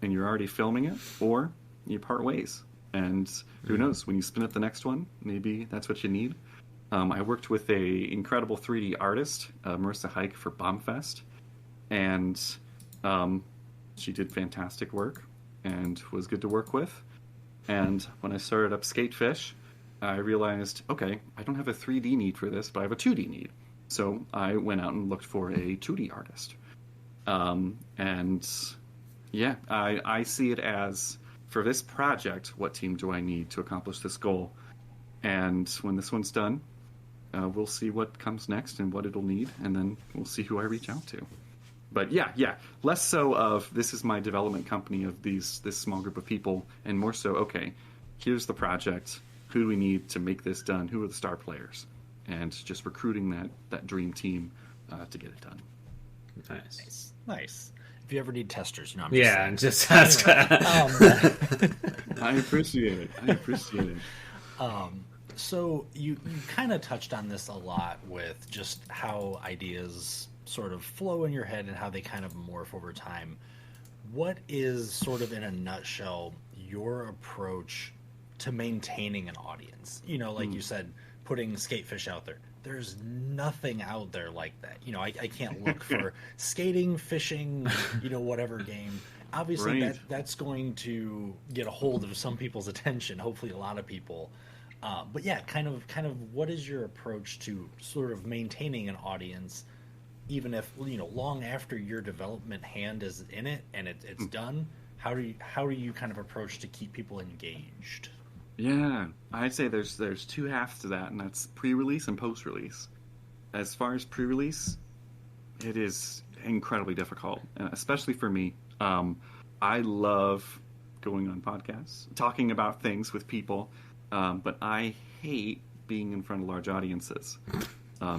[SPEAKER 3] and you're already filming it, or you part ways. And who knows, when you spin up the next one, maybe that's what you need. I worked with a incredible 3D artist, Marissa Hike, for Bombfest, and she did fantastic work and was good to work with. And when I started up Skatefish, I realized, okay, I don't have a 3D need for this, but I have a 2D need. So I went out and looked for a 2D artist. And yeah, I see it as, for this project, what team do I need to accomplish this goal? And when this one's done, we'll see what comes next and what it'll need, and then we'll see who I reach out to. But yeah, less so of this is my development company of this small group of people, and more so, okay, here's the project. Who do we need to make this done? Who are the star players? And just recruiting that dream team to get it done.
[SPEAKER 2] Nice. If you ever need testers, I'm
[SPEAKER 1] just ask.
[SPEAKER 3] I appreciate it.
[SPEAKER 2] So you kind of touched on this a lot with just how ideas sort of flow in your head and how they kind of morph over time. What is, sort of in a nutshell, your approach to maintaining an audience? Like you said, putting Skatefish out there. There's nothing out there like that. I can't look for skating, fishing, whatever game. Obviously,
[SPEAKER 3] right.
[SPEAKER 2] that's going to get a hold of some people's attention, hopefully a lot of people. But yeah, kind of what is your approach to sort of maintaining an audience, even if, long after your development hand is in it and it's done? How do you kind of approach to keep people engaged?
[SPEAKER 3] Yeah, I'd say there's two halves to that, and that's pre-release and post-release. As far as pre-release, it is incredibly difficult, especially for me. I love going on podcasts, talking about things with people, but I hate being in front of large audiences.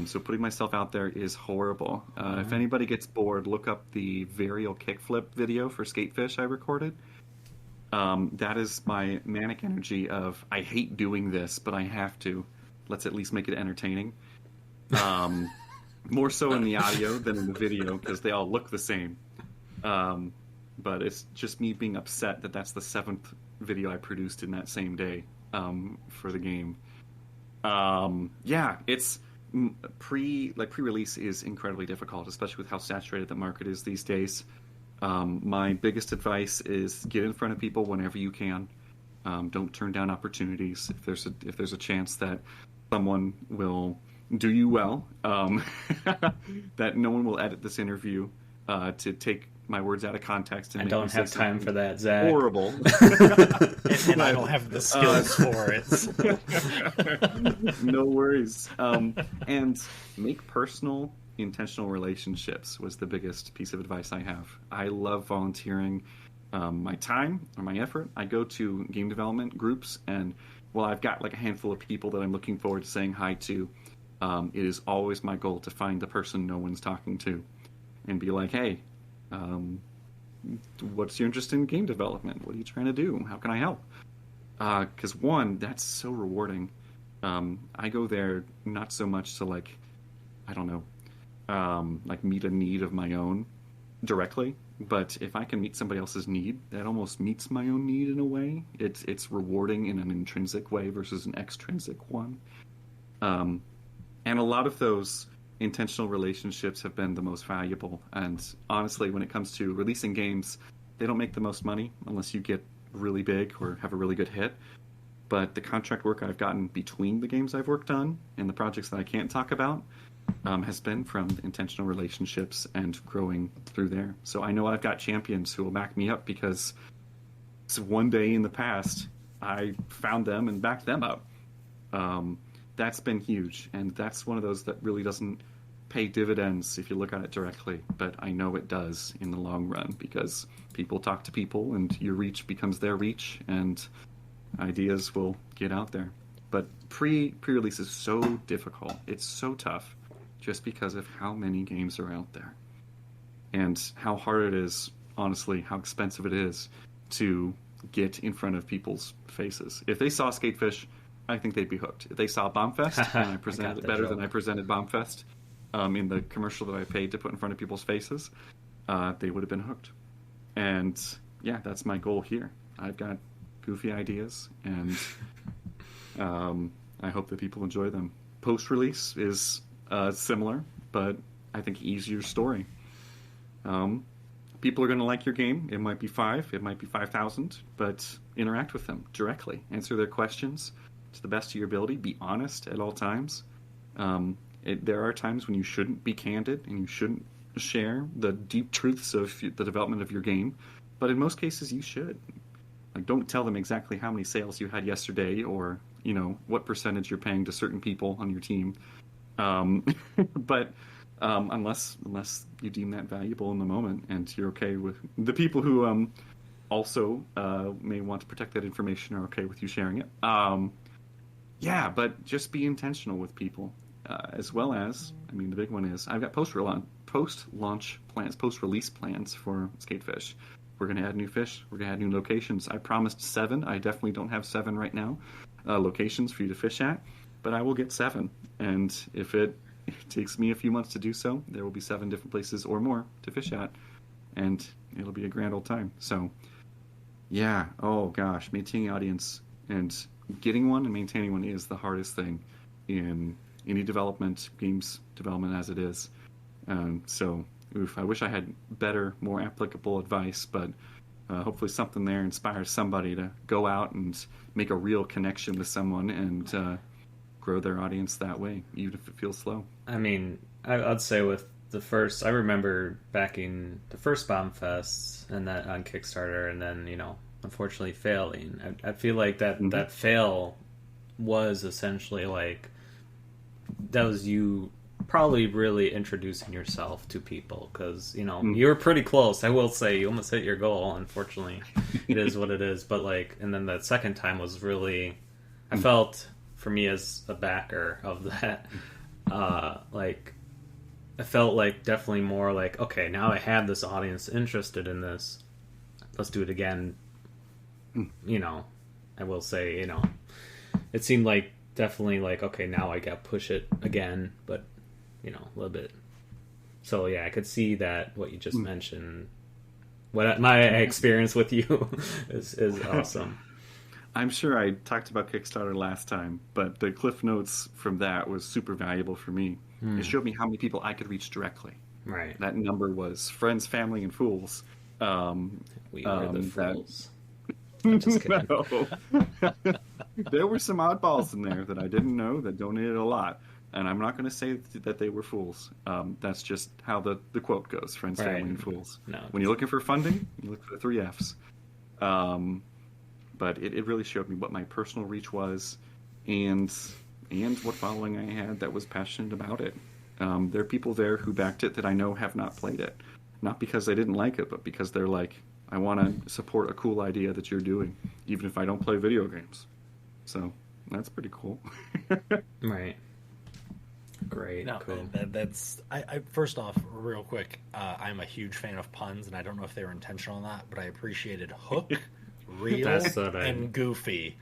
[SPEAKER 3] So putting myself out there is horrible. If anybody gets bored, look up the Varial Kickflip video for Skatefish I recorded. That is my manic energy of, I hate doing this, but I have to. Let's at least make it entertaining. More so in the audio than in the video, because they all look the same. But it's just me being upset that that's the 7th video I produced in that same day for the game. Yeah, it's pre-release is incredibly difficult, especially with how saturated the market is these days. My biggest advice is get in front of people whenever you can. Don't turn down opportunities. If there's a chance that someone will do you well, that no one will edit this interview to take my words out of context.
[SPEAKER 1] I don't have time for that, Zach.
[SPEAKER 3] Horrible.
[SPEAKER 2] and I don't have the skills for
[SPEAKER 3] it. No worries. And make personal, intentional relationships was the biggest piece of advice I have. I love volunteering my time or my effort. I go to game development groups, and while I've got like a handful of people that I'm looking forward to saying hi to, it is always my goal to find the person no one's talking to and be like, hey, what's your interest in game development? What are you trying to do? How can I help? Because one, that's so rewarding. I go there not so much to like, I don't know, like meet a need of my own directly, but if I can meet somebody else's need, that almost meets my own need in a way. It's rewarding in an intrinsic way versus an extrinsic one. And a lot of those intentional relationships have been the most valuable. And honestly, when it comes to releasing games, they don't make the most money unless you get really big or have a really good hit. But the contract work I've gotten between the games I've worked on and the projects that I can't talk about has been from intentional relationships and growing through there. So I know I've got champions who will back me up because one day in the past I found them and backed them up. That's been huge, and that's one of those that really doesn't pay dividends if you look at it directly, but I know it does in the long run because people talk to people and your reach becomes their reach and ideas will get out there. But pre-release is so difficult. It's so tough just because of how many games are out there and how hard it is, honestly, how expensive it is to get in front of people's faces. If they saw Skatefish, I think they'd be hooked. If they saw Bombfest, and I presented it better than I presented Bombfest in the commercial that I paid to put in front of people's faces, they would have been hooked. And yeah, that's my goal here. I've got goofy ideas, and I hope that people enjoy them. Post-release is similar, but I think easier story. People are going to like your game. It might be 5, it might be 5,000, but interact with them directly. Answer their questions to the best of your ability. Be honest at all times. There are times when you shouldn't be candid and you shouldn't share the deep truths of the development of your game, but in most cases you should. Like, don't tell them exactly how many sales you had yesterday or, you know, what percentage you're paying to certain people on your team. But unless you deem that valuable in the moment and you're okay with the people who also may want to protect that information are okay with you sharing it. Yeah, but just be intentional with people, as well as, I mean, the big one is I've got post-launch plans, post-release plans for Skatefish. We're going to add new fish. We're going to add new locations. I promised 7. I definitely don't have 7 right now, locations for you to fish at, but I will get 7. And if it takes me a few months to do so, there will be 7 different places or more to fish at, and it'll be a grand old time. So, yeah, oh gosh, maintaining audience and getting one and maintaining one is the hardest thing in any development, games development as it is. So, I wish I had better, more applicable advice, but hopefully something there inspires somebody to go out and make a real connection with someone and grow their audience that way, even if it feels slow.
[SPEAKER 1] I mean, I'd say with the first, I remember backing the first Bombfest and that on Kickstarter, and then, you know, unfortunately failing. I feel like that fail was essentially like, that was you probably really introducing yourself to people, because, you know, you were pretty close. I will say you almost hit your goal. Unfortunately, it is what it is. But like, and then that second time was really, I felt, for me as a backer of that, like, I felt like definitely more like, okay, now I have this audience interested in this. Let's do it again. You know, I will say, you know, it seemed like definitely like, okay, now I got to push it again, but, you know, a little bit. So yeah, I could see that what you just mentioned. What my experience with you is awesome.
[SPEAKER 3] I'm sure I talked about Kickstarter last time, but the Cliff Notes from that was super valuable for me. It showed me how many people I could reach directly.
[SPEAKER 1] Right.
[SPEAKER 3] That number was friends, family, and fools.
[SPEAKER 1] We are the fools.
[SPEAKER 3] Just kidding. No. There were some oddballs in there that I didn't know that donated a lot. And I'm not going to say that they were fools. That's just how the quote goes, friends, family, and fools. No, when you're looking for funding, you look for the 3 Fs. But it really showed me what my personal reach was and what following I had that was passionate about it. There are people there who backed it that I know have not played it. Not because they didn't like it, but because they're like, I want to support a cool idea that you're doing, even if I don't play video games. So that's pretty cool.
[SPEAKER 1] Right. Great.
[SPEAKER 2] No,
[SPEAKER 1] cool.
[SPEAKER 2] That's I first off, real quick, I'm a huge fan of puns, and I don't know if they were intentional or not, but I appreciated hook, real, and goofy.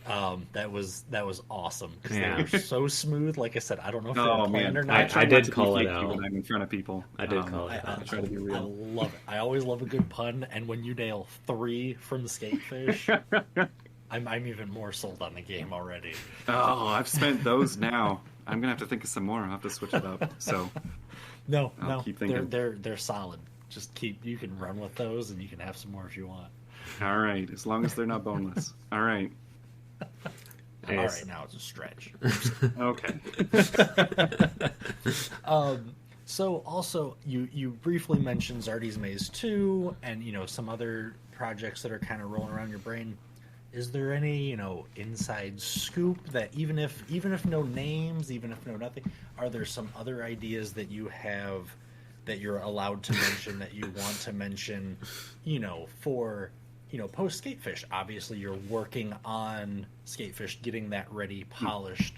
[SPEAKER 2] That was awesome because they were so smooth. Like I said, I don't know if they were planned or not.
[SPEAKER 1] I did call it out
[SPEAKER 3] when I'm in front of people.
[SPEAKER 1] I did call it out.
[SPEAKER 3] I try to be real.
[SPEAKER 2] I love it. I always love a good pun, and when you nail 3 from the Skatefish, I'm even more sold on the game already.
[SPEAKER 3] Oh, I've spent those now. I'm gonna have to think of some more. I'll have to switch it up. So
[SPEAKER 2] no,
[SPEAKER 3] keep thinking.
[SPEAKER 2] They're solid. Just keep. You can run with those, and you can have some more if you want.
[SPEAKER 3] All right, as long as they're not boneless. All right.
[SPEAKER 2] All right, now it's a stretch.
[SPEAKER 3] Okay.
[SPEAKER 2] So also, you briefly mentioned Zardy's Maze 2, and some other projects that are kind of rolling around your brain. is there any inside scoop that even if no names, even if no nothing, are there some other ideas that you have that you're allowed to mention that you want to mention, for post Skatefish? Obviously you're working on Skatefish, getting that ready, polished,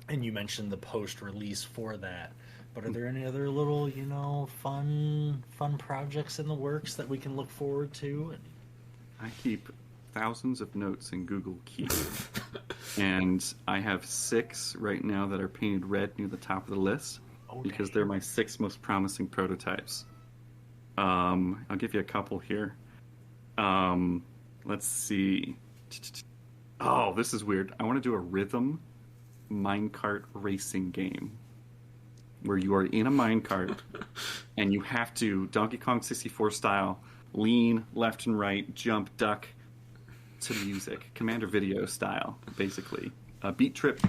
[SPEAKER 2] and you mentioned the post release for that. But are there any other little, fun projects in the works that we can look forward to?
[SPEAKER 3] I keep thousands of notes in Google Keep, and I have 6 right now that are painted red near the top of the list because they're my 6 most promising prototypes. I'll give you a couple here. Let's see. Oh, this is weird. I want to do a rhythm minecart racing game where you are in a minecart and you have to, Donkey Kong 64 style, lean left and right, jump, duck to music, Commander Video style, basically. Beat Trip,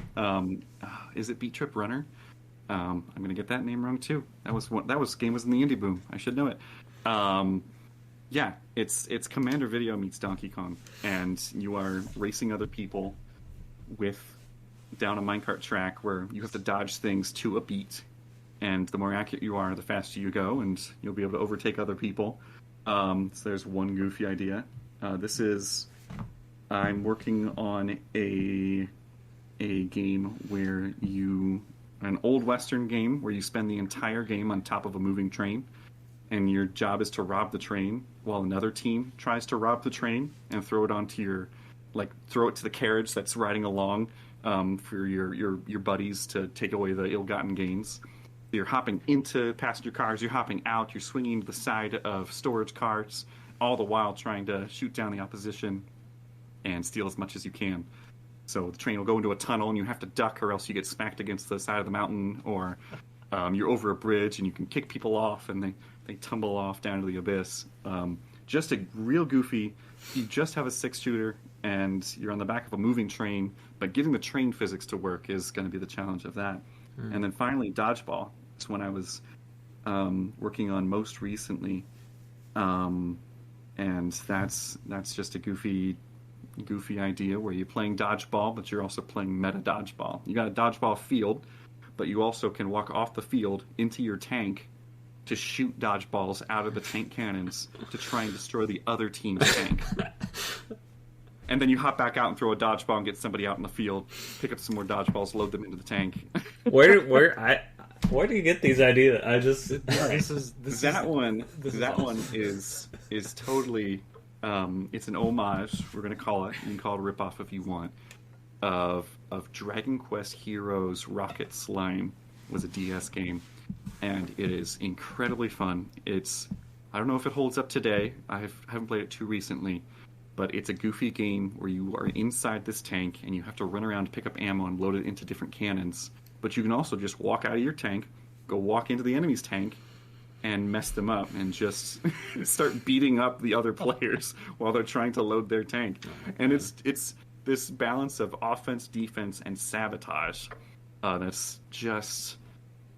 [SPEAKER 3] is it Beat Trip Runner? I'm gonna get that name wrong too. That was game was in the Indie Boom. I should know it. Yeah, it's Commander Video meets Donkey Kong, and you are racing other people down a minecart track where you have to dodge things to a beat. And the more accurate you are, the faster you go, and you'll be able to overtake other people. So there's one goofy idea. I'm working on a game where an old Western game where you spend the entire game on top of a moving train, and your job is to rob the train while another team tries to rob the train and throw it to the carriage that's riding along for your buddies to take away the ill-gotten gains. You're hopping into passenger cars, you're hopping out, you're swinging to the side of storage carts, all the while trying to shoot down the opposition and steal as much as you can. So the train will go into a tunnel and you have to duck, or else you get smacked against the side of the mountain, or you're over a bridge and you can kick people off and they tumble off down to the abyss. Just a real goofy, you just have a 6-shooter and you're on the back of a moving train, but getting the train physics to work is going to be the challenge of that. And then finally, Dodgeball. It's one I was working on most recently, and that's just a goofy idea where you're playing dodgeball, but you're also playing meta dodgeball. You got a dodgeball field, but you also can walk off the field into your tank to shoot dodgeballs out of the tank cannons to try and destroy the other team's tank. And then you hop back out and throw a dodgeball and get somebody out in the field, pick up some more dodgeballs, load them into the tank.
[SPEAKER 1] Where do you get these ideas?
[SPEAKER 3] That one is totally it's an homage, we're gonna call it, you can call it a ripoff if you want, of Dragon Quest Heroes Rocket Slime. Was a DS game, and it is incredibly fun. I don't know if it holds up today. I haven't played it too recently. But it's a goofy game where you are inside this tank and you have to run around to pick up ammo and load it into different cannons. But you can also just walk out of your tank, go walk into the enemy's tank, and mess them up and just start beating up the other players while they're trying to load their tank. And it's this balance of offense, defense, and sabotage that's just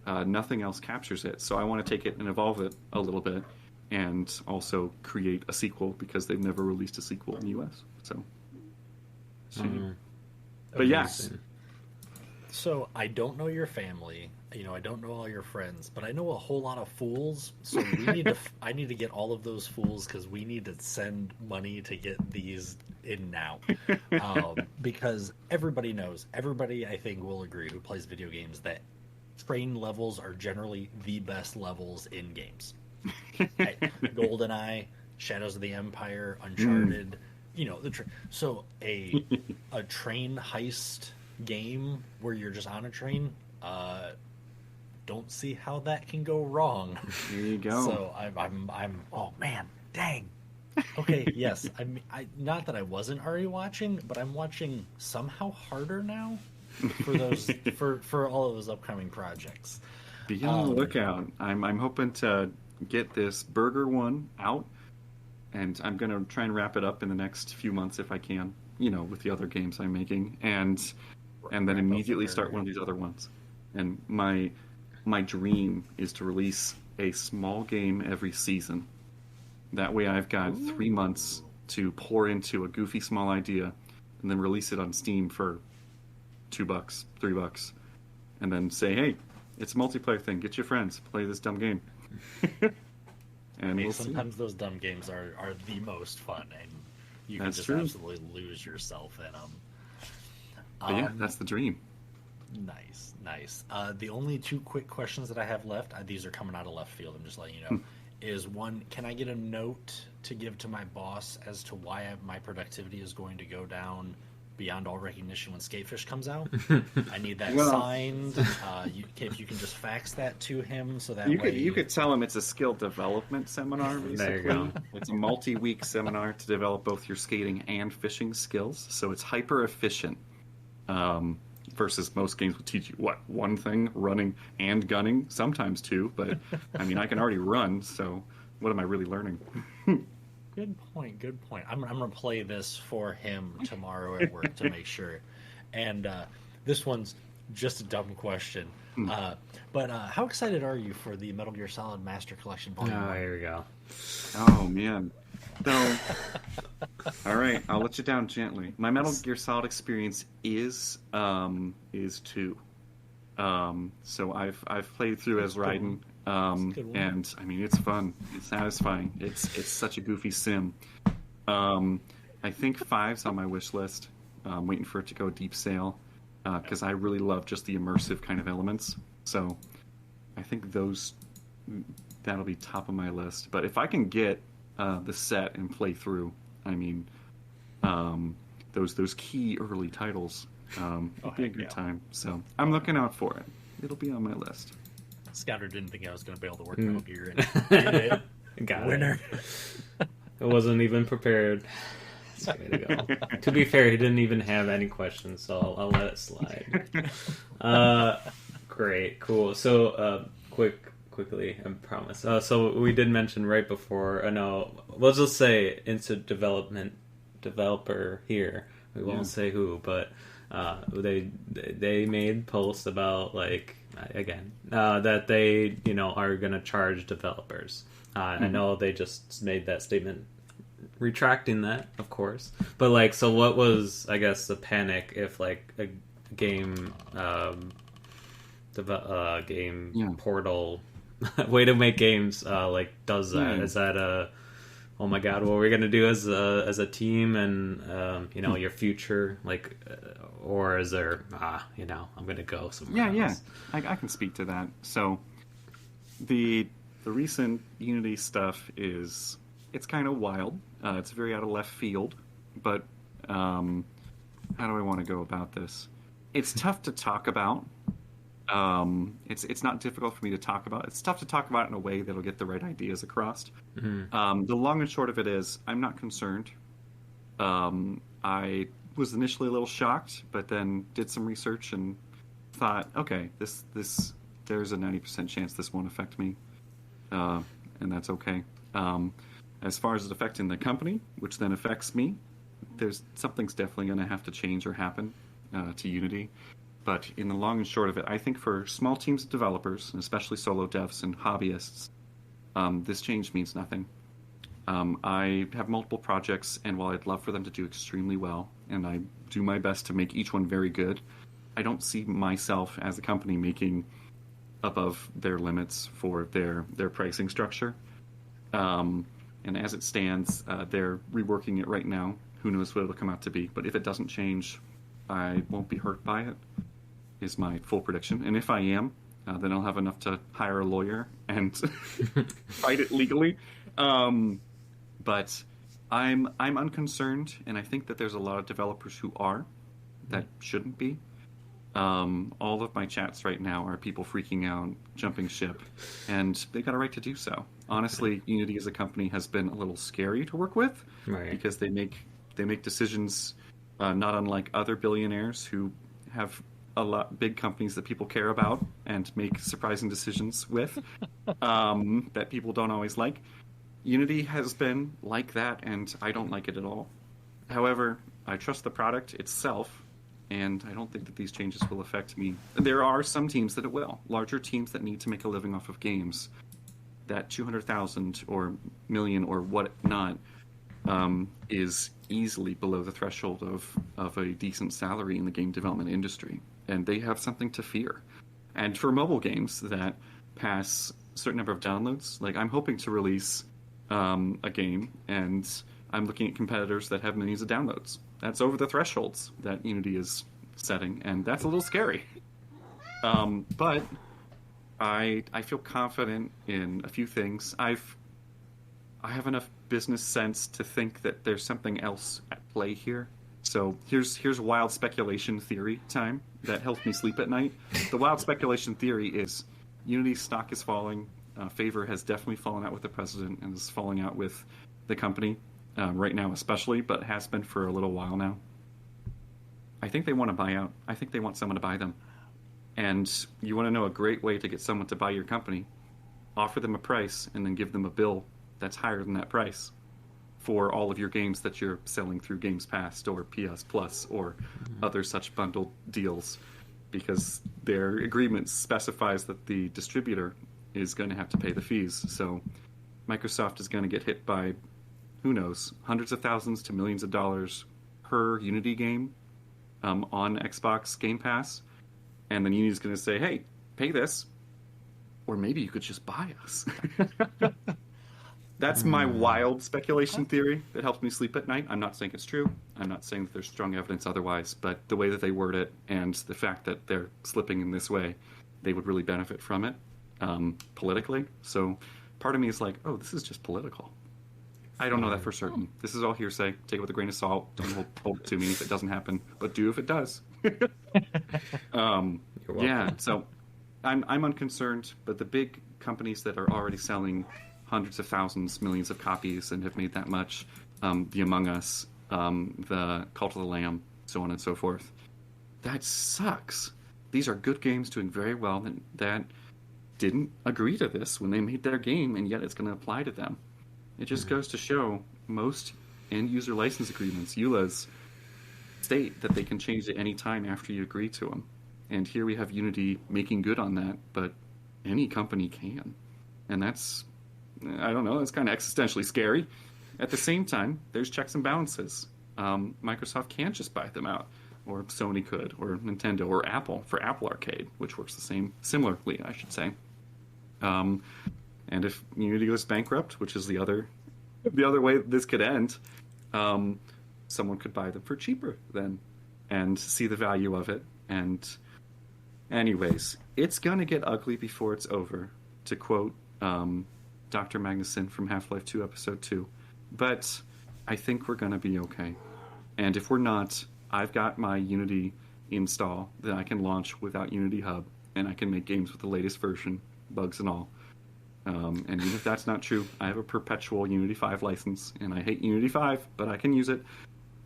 [SPEAKER 3] nothing else captures it. So I want to take it and evolve it a little bit, and also create a sequel because they've never released a sequel in the U.S. So, but yes.
[SPEAKER 2] So I don't know your family. I don't know all your friends, but I know a whole lot of fools. So I need to get all of those fools because we need to send money to get these in now. Because everybody I think will agree who plays video games that train levels are generally the best levels in games. GoldenEye, Shadows of the Empire, Uncharted, so a train heist game where you're just on a train, don't see how that can go wrong.
[SPEAKER 3] There you go.
[SPEAKER 2] So I'm oh man, dang. Okay, yes. I not that I wasn't already watching, but I'm watching somehow harder now for those for all of those upcoming projects.
[SPEAKER 3] Be on the lookout. I'm hoping to get this burger one out, and I'm going to try and wrap it up in the next few months if I can, with the other games I'm making, and then immediately start one of these other ones. And my dream is to release a small game every season. That way I've got 3 months to pour into a goofy small idea and then release it on Steam for $2, $3, and then say, hey, it's a multiplayer thing. Get your friends. Play this dumb game. And we'll
[SPEAKER 2] sometimes those dumb games are the most fun, and you can just absolutely lose yourself in them.
[SPEAKER 3] But yeah, that's the dream.
[SPEAKER 2] Nice. The only 2 quick questions that I have left, these are coming out of left field, I'm just letting you know, is one, can I get a note to give to my boss as to why my productivity is going to go down beyond all recognition when Skatefish comes out? I need that signed. If you can just fax that to him, so that
[SPEAKER 3] you could tell him it's a skill development seminar. Basically, there you go. It's a multi-week seminar to develop both your skating and fishing skills. So it's hyper efficient. Versus most games will teach you one thing, running and gunning, sometimes 2. But I mean, I can already run, so what am I really learning?
[SPEAKER 2] Good point. I'm going to play this for him tomorrow at work to make sure. And this one's just a dumb question. But how excited are you for the Metal Gear Solid Master Collection Volume 1?
[SPEAKER 1] Here we go.
[SPEAKER 3] Oh, man. So, all right, I'll let you down gently. My Metal Gear Solid experience is 2. So I've played through as Raiden. And I mean, it's fun. It's satisfying. It's such a goofy sim. I think 5's on my wish list. I'm waiting for it to go deep sale because I really love just the immersive kind of elements. So I think that'll be top of my list. But if I can get the set and play through, I mean, those key early titles, it'll be a good time. So I'm looking out for it. It'll be on my list.
[SPEAKER 2] Scouter didn't think I was going to be able to work Metal Gear, and did it.
[SPEAKER 1] Got
[SPEAKER 2] Winner.
[SPEAKER 1] It wasn't even prepared. Way to go. To be fair, he didn't even have any questions, so I'll let it slide. Great, cool. So, quickly, I promise. So we did mention right before. No, we'll just say into developer here. We won't say who, but they made posts about that they are gonna charge developers. I know they just made that statement, retracting that, of course. But so what was, I guess, the panic if a game portal way to make games does that? Is that a oh my god, what are we gonna do as a team and your future, or is there I'm gonna go somewhere else?
[SPEAKER 3] I can speak to that. So the recent Unity stuff it's kind of wild. It's very out of left field, but how do I want to go about this? It's tough to talk about. It's not difficult for me to talk about. It's tough to talk about in a way that'll get the right ideas across. Mm-hmm. The long and short of it is, I'm not concerned. I was initially a little shocked, but then did some research and thought, okay, this there's a 90% chance this won't affect me, and that's okay. As far as it affecting the company, which then affects me, something's definitely going to have to change or happen to Unity. But in the long and short of it, I think for small teams of developers, and especially solo devs and hobbyists, this change means nothing. I have multiple projects, and while I'd love for them to do extremely well, and I do my best to make each one very good, I don't see myself as a company making above their limits for their pricing structure. And as it stands, they're reworking it right now. Who knows what it'll come out to be. But if it doesn't change, I won't be hurt by it, is my full prediction. And if I am, then I'll have enough to hire a lawyer and fight it legally. But I'm unconcerned, and I think that there's a lot of developers who are that shouldn't be. All of my chats right now are people freaking out, jumping ship, and they got a right to do so. Honestly, Unity as a company has been a little scary to work with, right? Because they make decisions not unlike other billionaires who have a lot big companies that people care about and make surprising decisions with that people don't always like. Unity has been like that, and I don't like it at all. However, I trust the product itself, and I don't think that these changes will affect me. There are some teams that it will. Larger teams that need to make a living off of games. That 200,000 or million or what not, is easily below the threshold of a decent salary in the game development industry, and they have something to fear. And for mobile games that pass a certain number of downloads, like I'm hoping to release a game, and I'm looking at competitors that have millions of downloads. That's over the thresholds that Unity is setting, and that's a little scary. But I feel confident in a few things. I have enough business sense to think that there's something else at play here. So here's wild speculation theory time that helps me sleep at night. The wild speculation theory is Unity's stock is falling. Favor has definitely fallen out with the president and is falling out with the company right now especially, but has been for a little while now. I think they want to buy out. I think they want someone to buy them. And you want to know a great way to get someone to buy your company? Offer them a price and then give them a bill that's higher than that price for all of your games that you're selling through Games Pass or PS Plus or other such bundled deals, because their agreement specifies that the distributor is going to have to pay the fees. So Microsoft is going to get hit by, who knows, hundreds of thousands to millions of dollars per Unity game on Xbox Game Pass. And then Unity's going to say, hey, pay this, or maybe you could just buy us. That's my wild speculation theory that helps me sleep at night. I'm not saying it's true. I'm not saying that there's strong evidence otherwise, but the way that they word it and the fact that they're slipping in this way, they would really benefit from it politically. So part of me is like, oh, this is just political. I don't know that for certain. This is all hearsay. Take it with a grain of salt. Don't hold it to me if it doesn't happen, but do if it does. Yeah, so I'm unconcerned, but the big companies that are already selling hundreds of thousands, millions of copies and have made that much, the Among Us, the Cult of the Lamb, so on and so forth, that sucks. These are good games doing very well that didn't agree to this when they made their game, and yet it's going to apply to them. It just goes to show most end-user license agreements, EULAs, state that they can change at any time after you agree to them. And here we have Unity making good on that, but any company can. And that's, I don't know, that's kind of existentially scary. At the same time, there's checks and balances. Microsoft can't just buy them out, or Sony could, or Nintendo, or Apple for Apple Arcade, which works similarly, I should say. And if Unity goes bankrupt, which is the other way this could end, someone could buy them for cheaper then and see the value of it. And anyways, it's going to get ugly before it's over, to quote Dr. Magnuson from Half-Life 2 Episode 2. But I think we're going to be okay. And if we're not, I've got my Unity install that I can launch without Unity Hub, and I can make games with the latest version, bugs and all. And even if that's not true, I have a perpetual Unity 5 license, and I hate Unity 5, but I can use it,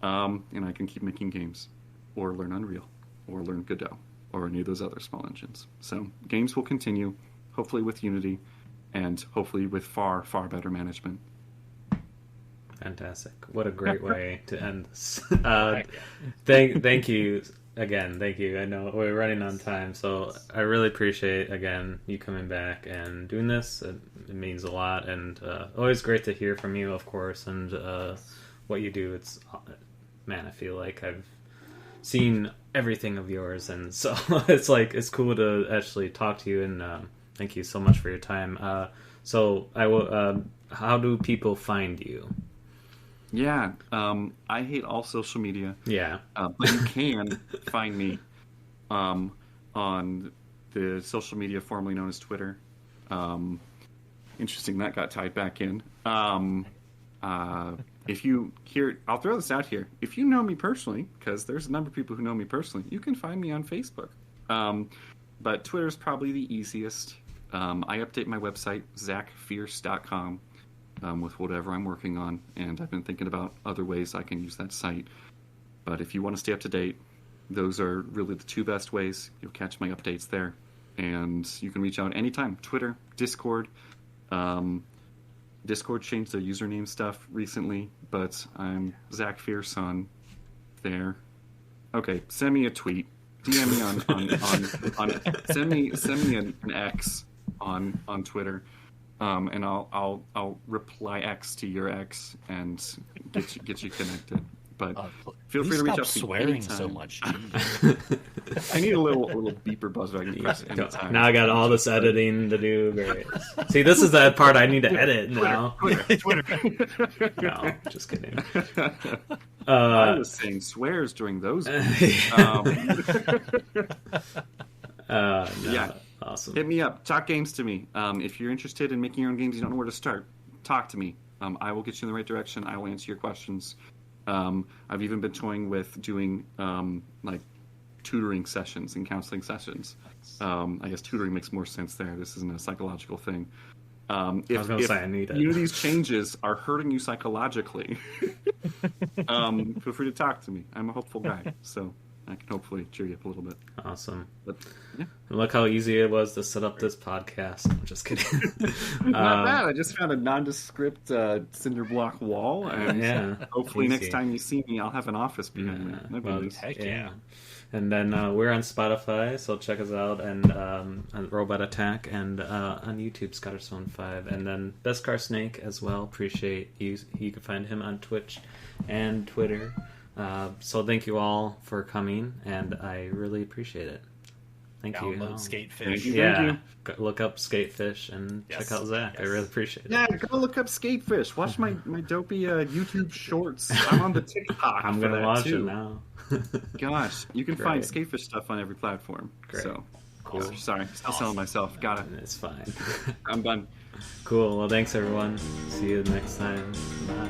[SPEAKER 3] and I can keep making games, or learn Unreal, or learn Godot, or any of those other small engines. So games will continue, hopefully with Unity, and hopefully with far, far better management.
[SPEAKER 1] Fantastic. What a great way to end this. Thank you again. Thank you. I know we're running on time, so I really appreciate, again, you coming back and doing this. It means a lot, and always great to hear from you, of course, and what you do. Man, I feel like I've seen everything of yours, and so it's cool to actually talk to you, and thank you so much for your time. So I will. How do people find you?
[SPEAKER 3] Yeah, I hate all social media.
[SPEAKER 1] Yeah.
[SPEAKER 3] But you can find me on the social media formerly known as Twitter. Interesting, that got tied back in. If you hear, I'll throw this out here. If you know me personally, because there's a number of people who know me personally, you can find me on Facebook. But Twitter is probably the easiest. I update my website, zachfierce.com. With whatever I'm working on, and I've been thinking about other ways I can use that site. But if you want to stay up to date, those are really the two best ways. You'll catch my updates there, and you can reach out anytime. Twitter, Discord. Discord changed their username stuff recently, but I'm Zach Fierce on there. Okay, send me a tweet. DM me on send me an X on Twitter. and I'll reply X to your X and get you connected. But feel free to reach out to me
[SPEAKER 2] swearing
[SPEAKER 3] anytime.
[SPEAKER 2] so much.
[SPEAKER 3] I need a little beeper buzzer I can press anytime.
[SPEAKER 1] Now I got all this editing to do. Great. See, this is that part I need to edit now.
[SPEAKER 3] Twitter.
[SPEAKER 1] No, just kidding.
[SPEAKER 3] I was saying swears during those.
[SPEAKER 1] No,
[SPEAKER 3] yeah.
[SPEAKER 1] Awesome.
[SPEAKER 3] Hit me up. Talk games to me. If you're interested in making your own games, you don't know where to start, talk to me. I will get you in the right direction. I will answer your questions. I've even been toying with doing like tutoring sessions and counseling sessions. I guess tutoring makes more sense there. This isn't a psychological thing. If
[SPEAKER 1] I need it.
[SPEAKER 3] any of these changes are hurting you psychologically, feel free to talk to me. I'm a hopeful guy, so I can hopefully cheer you up a little bit.
[SPEAKER 1] Awesome.
[SPEAKER 3] But yeah.
[SPEAKER 1] And look how easy it was to set up this podcast. I'm just kidding.
[SPEAKER 3] Not bad. I just found a nondescript cinder block wall, and hopefully
[SPEAKER 1] easy.
[SPEAKER 3] next time you see me, I'll have an office behind me. That'd be nice.
[SPEAKER 2] Heck yeah.
[SPEAKER 1] And then we're on Spotify, so check us out, and on Robot Attack, and on YouTube, Scotterstone5, and then Beskar Snake as well. Appreciate you. You can find him on Twitch and Twitter. So thank you all for coming, and I really appreciate it. Thank you.
[SPEAKER 2] Download Skatefish.
[SPEAKER 3] Thank you.
[SPEAKER 1] Yeah, look up Skatefish and check out Zach.
[SPEAKER 2] Yes.
[SPEAKER 1] I really appreciate it.
[SPEAKER 3] Yeah, go look up Skatefish. Watch my dopey YouTube shorts. I'm on the TikTok.
[SPEAKER 1] I'm gonna watch it now.
[SPEAKER 3] Gosh, you can
[SPEAKER 1] Great.
[SPEAKER 3] find Skatefish stuff on every platform.
[SPEAKER 1] Great.
[SPEAKER 3] So,
[SPEAKER 1] Cool.
[SPEAKER 3] Sorry, still selling myself. Got it.
[SPEAKER 1] It's fine.
[SPEAKER 3] I'm done.
[SPEAKER 1] Cool. Well, thanks everyone. See you next time. Bye.